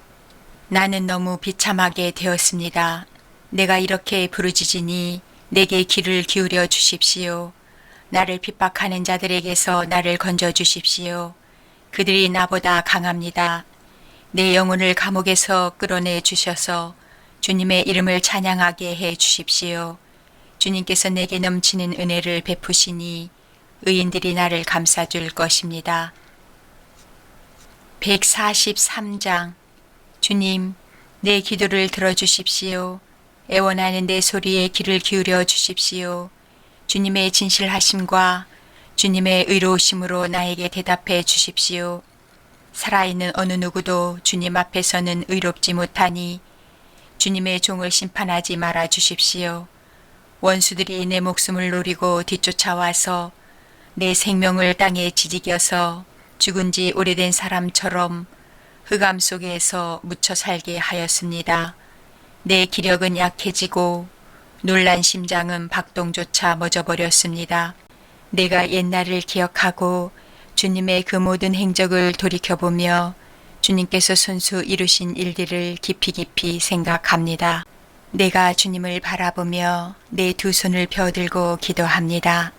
나는 너무 비참하게 되었습니다. 내가 이렇게 부르짖으니 내게 귀를 기울여 주십시오. 나를 핍박하는 자들에게서 나를 건져 주십시오. 그들이 나보다 강합니다. 내 영혼을 감옥에서 끌어내 주셔서 주님의 이름을 찬양하게 해 주십시오. 주님께서 내게 넘치는 은혜를 베푸시니 의인들이 나를 감싸줄 것입니다. 143장. 주님, 내 기도를 들어주십시오. 애원하는 내 소리에 귀를 기울여 주십시오. 주님의 진실하심과 주님의 의로우심으로 나에게 대답해 주십시오. 살아있는 어느 누구도 주님 앞에서는 의롭지 못하니 주님의 종을 심판하지 말아 주십시오. 원수들이 내 목숨을 노리고 뒤쫓아와서 내 생명을 땅에 지지겨서 죽은 지 오래된 사람처럼 흑암 속에서 묻혀 살게 하였습니다. 내 기력은 약해지고 놀란 심장은 박동조차 멎어버렸습니다. 내가 옛날을 기억하고 주님의 그 모든 행적을 돌이켜보며 주님께서 손수 이루신 일들을 깊이 생각합니다. 내가 주님을 바라보며 내 두 손을 펴들고 기도합니다.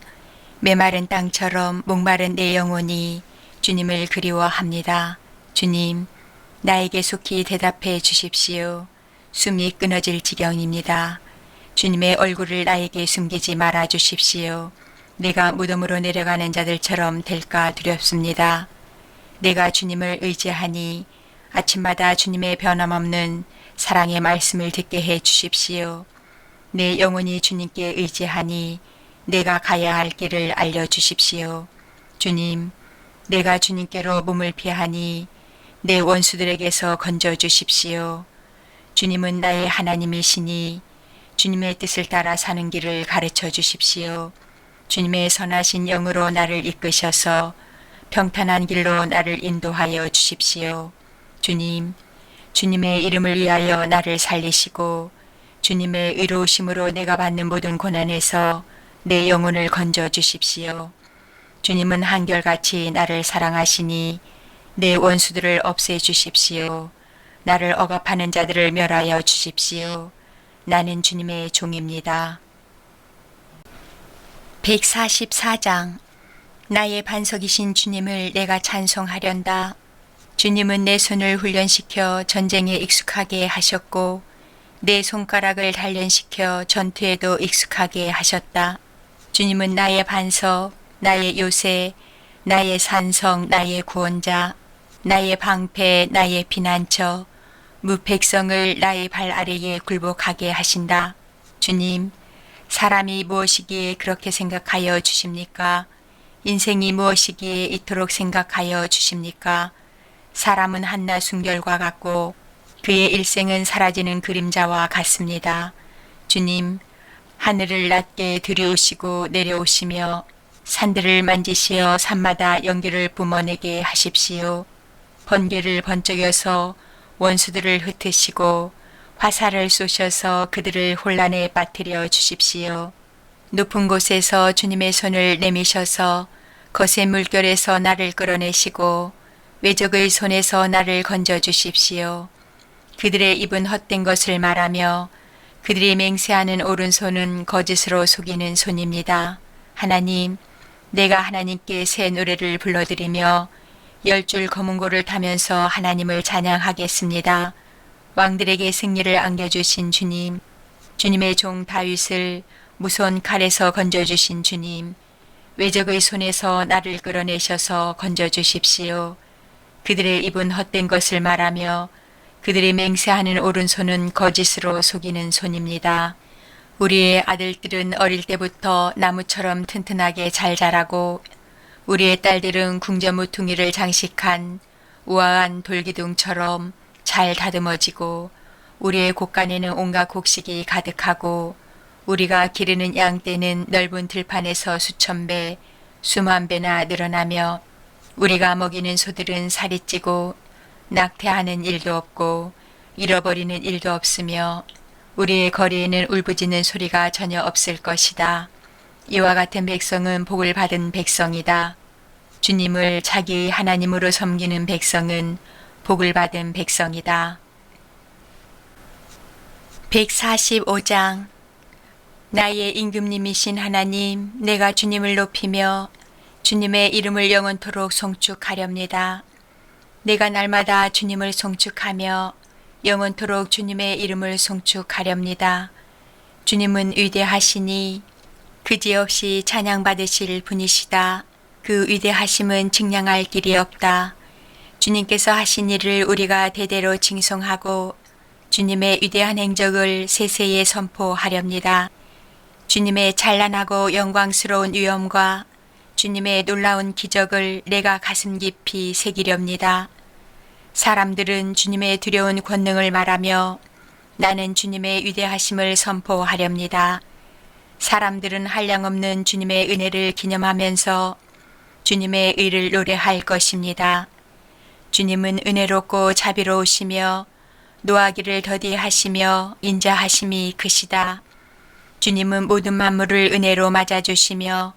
메마른 땅처럼 목마른 내 영혼이 주님을 그리워합니다. 주님, 나에게 속히 대답해 주십시오. 숨이 끊어질 지경입니다. 주님의 얼굴을 나에게 숨기지 말아 주십시오. 내가 무덤으로 내려가는 자들처럼 될까 두렵습니다. 내가 주님을 의지하니 아침마다 주님의 변함없는 사랑의 말씀을 듣게 해 주십시오. 내 영혼이 주님께 의지하니 내가 가야 할 길을 알려주십시오. 주님, 내가 주님께로 몸을 피하니 내 원수들에게서 건져주십시오. 주님은 나의 하나님이시니 주님의 뜻을 따라 사는 길을 가르쳐 주십시오. 주님의 선하신 영으로 나를 이끄셔서 평탄한 길로 나를 인도하여 주십시오. 주님, 주님의 이름을 위하여 나를 살리시고 주님의 의로우심으로 내가 받는 모든 고난에서 내 영혼을 건져 주십시오. 주님은 한결같이 나를 사랑하시니 내 원수들을 없애 주십시오. 나를 억압하는 자들을 멸하여 주십시오. 나는 주님의 종입니다. 144장. 나의 반석이신 주님을 내가 찬송하련다. 주님은 내 손을 훈련시켜 전쟁에 익숙하게 하셨고 내 손가락을 단련시켜 전투에도 익숙하게 하셨다. 주님은 나의 반석, 나의 요새, 나의 산성, 나의 구원자, 나의 방패, 나의 피난처, 무백성을 나의 발 아래에 굴복하게 하신다. 주님, 사람이 무엇이기에 그렇게 생각하여 주십니까? 인생이 무엇이기에 이토록 생각하여 주십니까? 사람은 한낮 순결과 같고 그의 일생은 사라지는 그림자와 같습니다. 주님, 하늘을 낮게 들여오시고 내려오시며 산들을 만지시어 산마다 연기를 뿜어내게 하십시오. 번개를 번쩍여서 원수들을 흩으시고 화살을 쏘셔서 그들을 혼란에 빠뜨려 주십시오. 높은 곳에서 주님의 손을 내미셔서 거센 물결에서 나를 끌어내시고 외적의 손에서 나를 건져 주십시오. 그들의 입은 헛된 것을 말하며 그들이 맹세하는 오른손은 거짓으로 속이는 손입니다. 하나님, 내가 하나님께 새 노래를 불러드리며 10줄 검은고를 타면서 하나님을 찬양하겠습니다. 왕들에게 승리를 안겨주신 주님, 주님의 종 다윗을 무서운 칼에서 건져주신 주님, 외적의 손에서 나를 끌어내셔서 건져주십시오. 그들의 입은 헛된 것을 말하며 그들이 맹세하는 오른손은 거짓으로 속이는 손입니다. 우리의 아들들은 어릴 때부터 나무처럼 튼튼하게 잘 자라고 우리의 딸들은 궁전모퉁이를 장식한 우아한 돌기둥처럼 잘 다듬어지고 우리의 곳간에는 온갖 곡식이 가득하고 우리가 기르는 양떼는 넓은 들판에서 수천 배, 수만 배나 늘어나며 우리가 먹이는 소들은 살이 찌고 낙태하는 일도 없고 잃어버리는 일도 없으며 우리의 거리에는 울부짖는 소리가 전혀 없을 것이다. 이와 같은 백성은 복을 받은 백성이다. 주님을 자기 하나님으로 섬기는 백성은 복을 받은 백성이다. 145장. 나의 임금님이신 하나님, 내가 주님을 높이며 주님의 이름을 영원토록 송축하렵니다. 내가 날마다 주님을 송축하며 영원토록 주님의 이름을 송축하렵니다. 주님은 위대하시니 그지없이 찬양받으실 분이시다. 그 위대하심은 측량할 길이 없다. 주님께서 하신 일을 우리가 대대로 칭송하고 주님의 위대한 행적을 세세에 선포하렵니다. 주님의 찬란하고 영광스러운 위엄과 주님의 놀라운 기적을 내가 가슴 깊이 새기렵니다. 사람들은 주님의 두려운 권능을 말하며 나는 주님의 위대하심을 선포하렵니다. 사람들은 한량없는 주님의 은혜를 기념하면서 주님의 의를 노래할 것입니다. 주님은 은혜롭고 자비로우시며 노하기를 더디하시며 인자하심이 크시다. 주님은 모든 만물을 은혜로 맞아주시며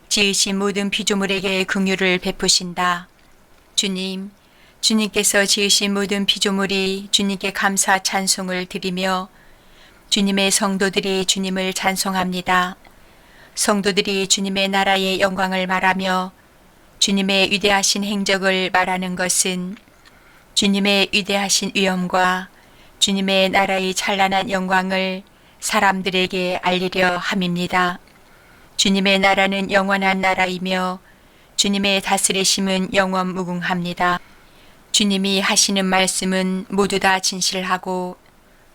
지으신 모든 피조물에게 긍휼을 베푸신다. 주님, 주님께서 지으신 모든 피조물이 주님께 감사 찬송을 드리며 주님의 성도들이 주님을 찬송합니다. 성도들이 주님의 나라의 영광을 말하며 주님의 위대하신 행적을 말하는 것은 주님의 위대하신 위엄과 주님의 나라의 찬란한 영광을 사람들에게 알리려 함입니다. 주님의 나라는 영원한 나라이며 주님의 다스리심은 영원 무궁합니다. 주님이 하시는 말씀은 모두 다 진실하고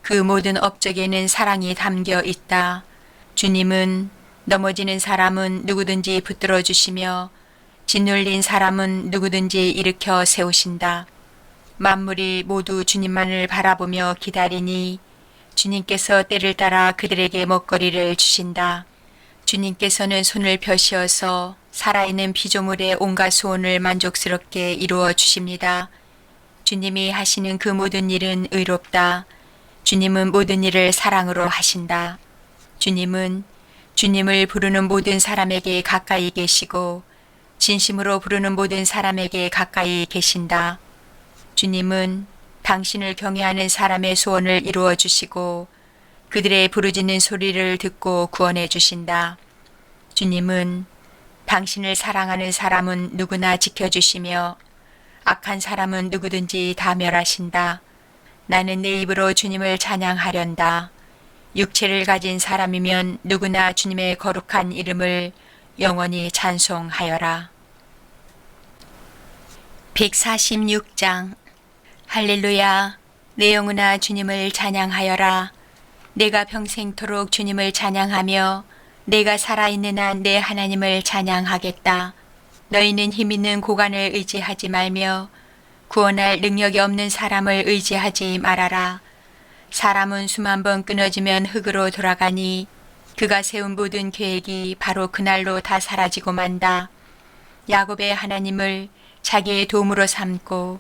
그 모든 업적에는 사랑이 담겨 있다. 주님은 넘어지는 사람은 누구든지 붙들어 주시며 짓눌린 사람은 누구든지 일으켜 세우신다. 만물이 모두 주님만을 바라보며 기다리니 주님께서 때를 따라 그들에게 먹거리를 주신다. 주님께서는 손을 펴시어서 살아있는 피조물의 온갖 소원을 만족스럽게 이루어 주십니다. 주님이 하시는 그 모든 일은 의롭다. 주님은 모든 일을 사랑으로 하신다. 주님은 주님을 부르는 모든 사람에게 가까이 계시고 진심으로 부르는 모든 사람에게 가까이 계신다. 주님은 당신을 경외하는 사람의 소원을 이루어 주시고 그들의 부르짖는 소리를 듣고 구원해 주신다. 주님은 당신을 사랑하는 사람은 누구나 지켜주시며 악한 사람은 누구든지 다 멸하신다. 나는 내 입으로 주님을 찬양하련다. 육체를 가진 사람이면 누구나 주님의 거룩한 이름을 영원히 찬송하여라. 146장. 할렐루야. 내 영혼아 주님을 찬양하여라. 내가 평생토록 주님을 찬양하며 내가 살아있는 한 내 하나님을 찬양하겠다. 너희는 힘 있는 고관을 의지하지 말며 구원할 능력이 없는 사람을 의지하지 말아라. 사람은 수만 번 끊어지면 흙으로 돌아가니 그가 세운 모든 계획이 바로 그날로 다 사라지고 만다. 야곱의 하나님을 자기의 도움으로 삼고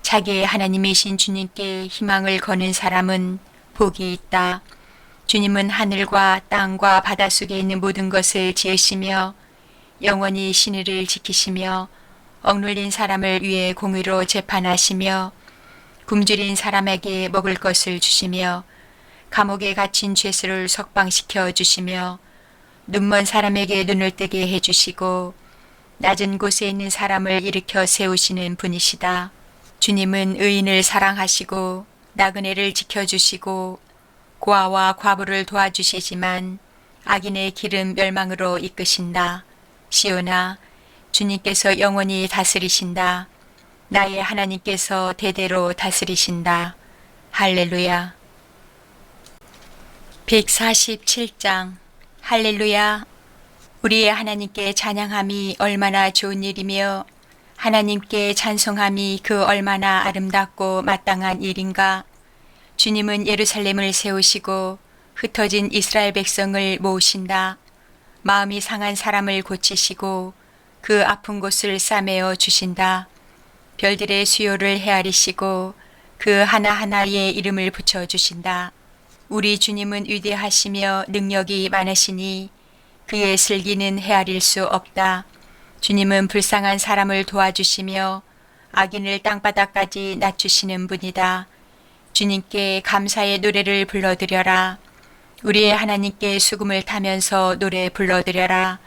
자기의 하나님이신 주님께 희망을 거는 사람은 복이 있다. 주님은 하늘과 땅과 바다 속에 있는 모든 것을 지으시며 영원히 신의를 지키시며 억눌린 사람을 위해 공의로 재판하시며 굶주린 사람에게 먹을 것을 주시며 감옥에 갇힌 죄수를 석방시켜 주시며 눈먼 사람에게 눈을 뜨게 해주시고 낮은 곳에 있는 사람을 일으켜 세우시는 분이시다. 주님은 의인을 사랑하시고 나그네를 지켜주시고 고아와 과부를 도와주시지만 악인의 길은 멸망으로 이끄신다. 시온아, 주님께서 영원히 다스리신다. 나의 하나님께서 대대로 다스리신다. 할렐루야. 147장. 할렐루야. 우리의 하나님께 찬양함이 얼마나 좋은 일이며 하나님께 찬송함이 그 얼마나 아름답고 마땅한 일인가. 주님은 예루살렘을 세우시고 흩어진 이스라엘 백성을 모으신다. 마음이 상한 사람을 고치시고 그 아픈 곳을 싸매어 주신다. 별들의 수요를 헤아리시고 그 하나하나의 이름을 붙여주신다. 우리 주님은 위대하시며 능력이 많으시니 그의 슬기는 헤아릴 수 없다. 주님은 불쌍한 사람을 도와주시며 악인을 땅바닥까지 낮추시는 분이다. 주님께 감사의 노래를 불러드려라. 우리의 하나님께 수금을 타면서 노래 불러드려라.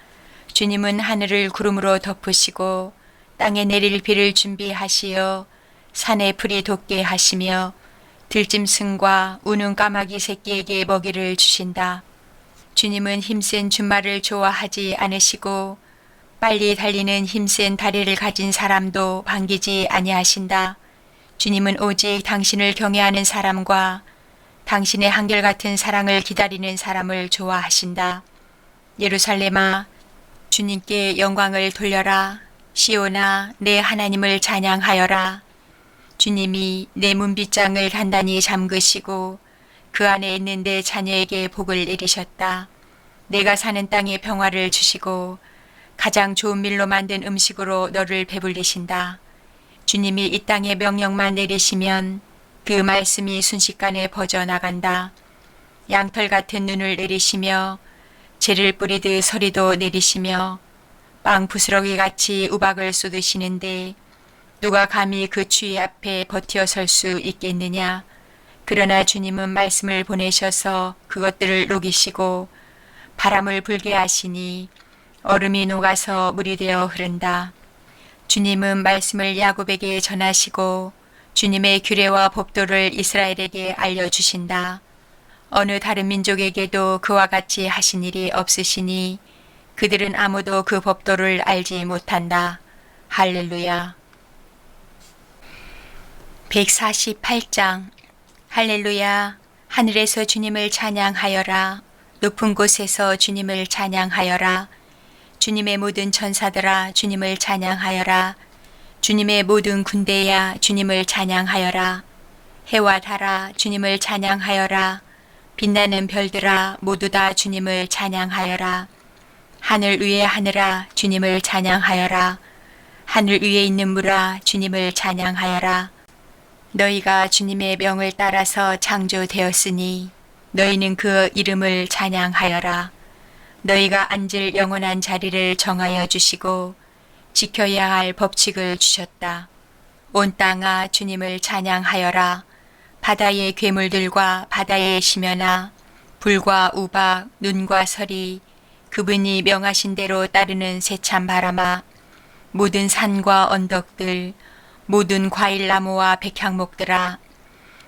주님은 하늘을 구름으로 덮으시고 땅에 내릴 비를 준비하시어 산에 풀이 돋게 하시며 들짐승과 우는 까마귀 새끼에게 먹이를 주신다. 주님은 힘센 준말을 좋아하지 않으시고 빨리 달리는 힘센 다리를 가진 사람도 반기지 아니하신다. 주님은 오직 당신을 경외하는 사람과 당신의 한결같은 사랑을 기다리는 사람을 좋아하신다. 예루살렘아, 주님께 영광을 돌려라. 시온아, 내 하나님을 찬양하여라. 주님이 내 문빗장을 단단히 잠그시고 그 안에 있는 내 자녀에게 복을 내리셨다. 내가 사는 땅에 평화를 주시고 가장 좋은 밀로 만든 음식으로 너를 배불리신다. 주님이 이 땅에 명령만 내리시면 그 말씀이 순식간에 퍼져나간다. 양털 같은 눈을 내리시며 재를 뿌리듯 서리도 내리시며 빵 부스러기 같이 우박을 쏟으시는데 누가 감히 그 추위 앞에 버티어 설 수 있겠느냐. 그러나 주님은 말씀을 보내셔서 그것들을 녹이시고 바람을 불게 하시니 얼음이 녹아서 물이 되어 흐른다. 주님은 말씀을 야곱에게 전하시고 주님의 규례와 법도를 이스라엘에게 알려주신다. 어느 다른 민족에게도 그와 같이 하신 일이 없으시니 그들은 아무도 그 법도를 알지 못한다. 할렐루야. 148장. 할렐루야. 하늘에서 주님을 찬양하여라. 높은 곳에서 주님을 찬양하여라. 주님의 모든 천사들아 주님을 찬양하여라. 주님의 모든 군대야 주님을 찬양하여라. 해와 달아 주님을 찬양하여라. 빛나는 별들아 모두 다 주님을 찬양하여라. 하늘 위의 하늘아 주님을 찬양하여라. 하늘 위에 있는 물아 주님을 찬양하여라. 너희가 주님의 명을 따라서 창조되었으니 너희는 그 이름을 찬양하여라. 너희가 앉을 영원한 자리를 정하여 주시고 지켜야 할 법칙을 주셨다. 온 땅아 주님을 찬양하여라. 바다의 괴물들과 바다의 심연아 불과 우박 눈과 서리 그분이 명하신 대로 따르는 세찬 바람아 모든 산과 언덕들 모든 과일나무와 백향목들아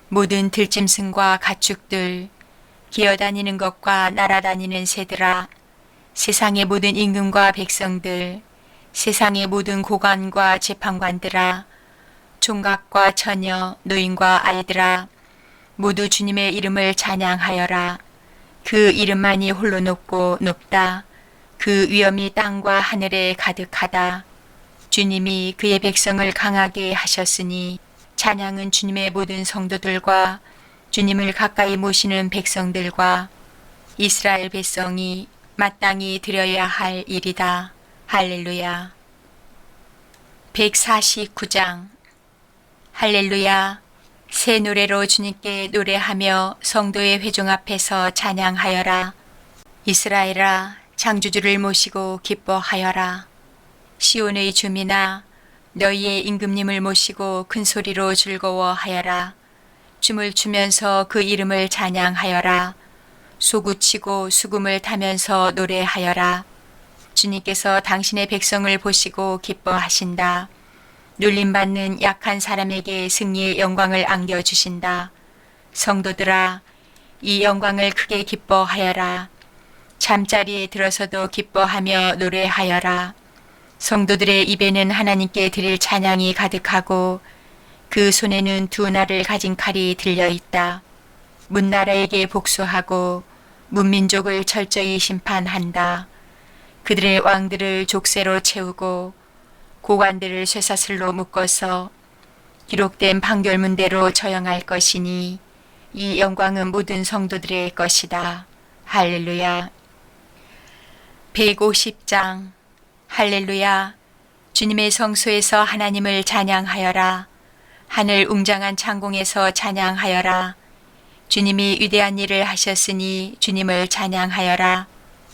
모든 들짐승과 가축들 기어다니는 것과 날아다니는 새들아 세상의 모든 임금과 백성들 세상의 모든 고관과 재판관들아 총각과 처녀 노인과 아이들아 모두 주님의 이름을 찬양하여라. 그 이름만이 홀로 높고 높다. 그 위엄이 땅과 하늘에 가득하다. 주님이 그의 백성을 강하게 하셨으니 찬양은 주님의 모든 성도들과 주님을 가까이 모시는 백성들과 이스라엘 백성이 마땅히 드려야 할 일이다. 할렐루야. 149장. 할렐루야. 새 노래로 주님께 노래하며 성도의 회중 앞에서 찬양하여라. 이스라엘아, 창조주를 모시고 기뻐하여라. 시온의 주민아, 너희의 임금님을 모시고 큰 소리로 즐거워하여라. 춤을 추면서 그 이름을 찬양하여라. 솟구치고 수금을 타면서 노래하여라. 주님께서 당신의 백성을 보시고 기뻐하신다. 눌림받는 약한 사람에게 승리의 영광을 안겨주신다. 성도들아, 이 영광을 크게 기뻐하여라. 잠자리에 들어서도 기뻐하며 노래하여라. 성도들의 입에는 하나님께 드릴 찬양이 가득하고 그 손에는 두 날을 가진 칼이 들려있다. 문나라에게 복수하고 문민족을 철저히 심판한다. 그들의 왕들을 족쇄로 채우고 고관들을 쇠사슬로 묶어서 기록된 판결문대로 처형할 것이니 이 영광은 모든 성도들의 것이다. 할렐루야. 150장. 할렐루야. 주님의 성소에서 하나님을 찬양하여라. 하늘 웅장한 창공에서 찬양하여라. 주님이 위대한 일을 하셨으니 주님을 찬양하여라.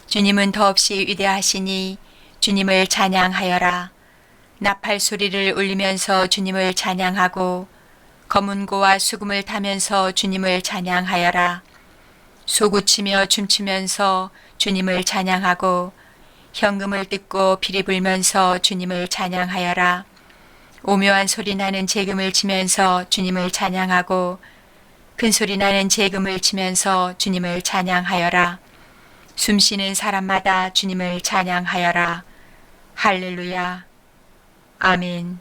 주님은 더없이 위대하시니 주님을 찬양하여라. 나팔 소리를 울리면서 주님을 찬양하고 검은고와 수금을 타면서 주님을 찬양하여라. 솟구치며 춤추면서 주님을 찬양하고 현금을 뜯고 피리 불면서 주님을 찬양하여라. 오묘한 소리 나는 재금을 치면서 주님을 찬양하고 큰 소리 나는 재금을 치면서 주님을 찬양하여라. 숨쉬는 사람마다 주님을 찬양하여라. 할렐루야. 아멘.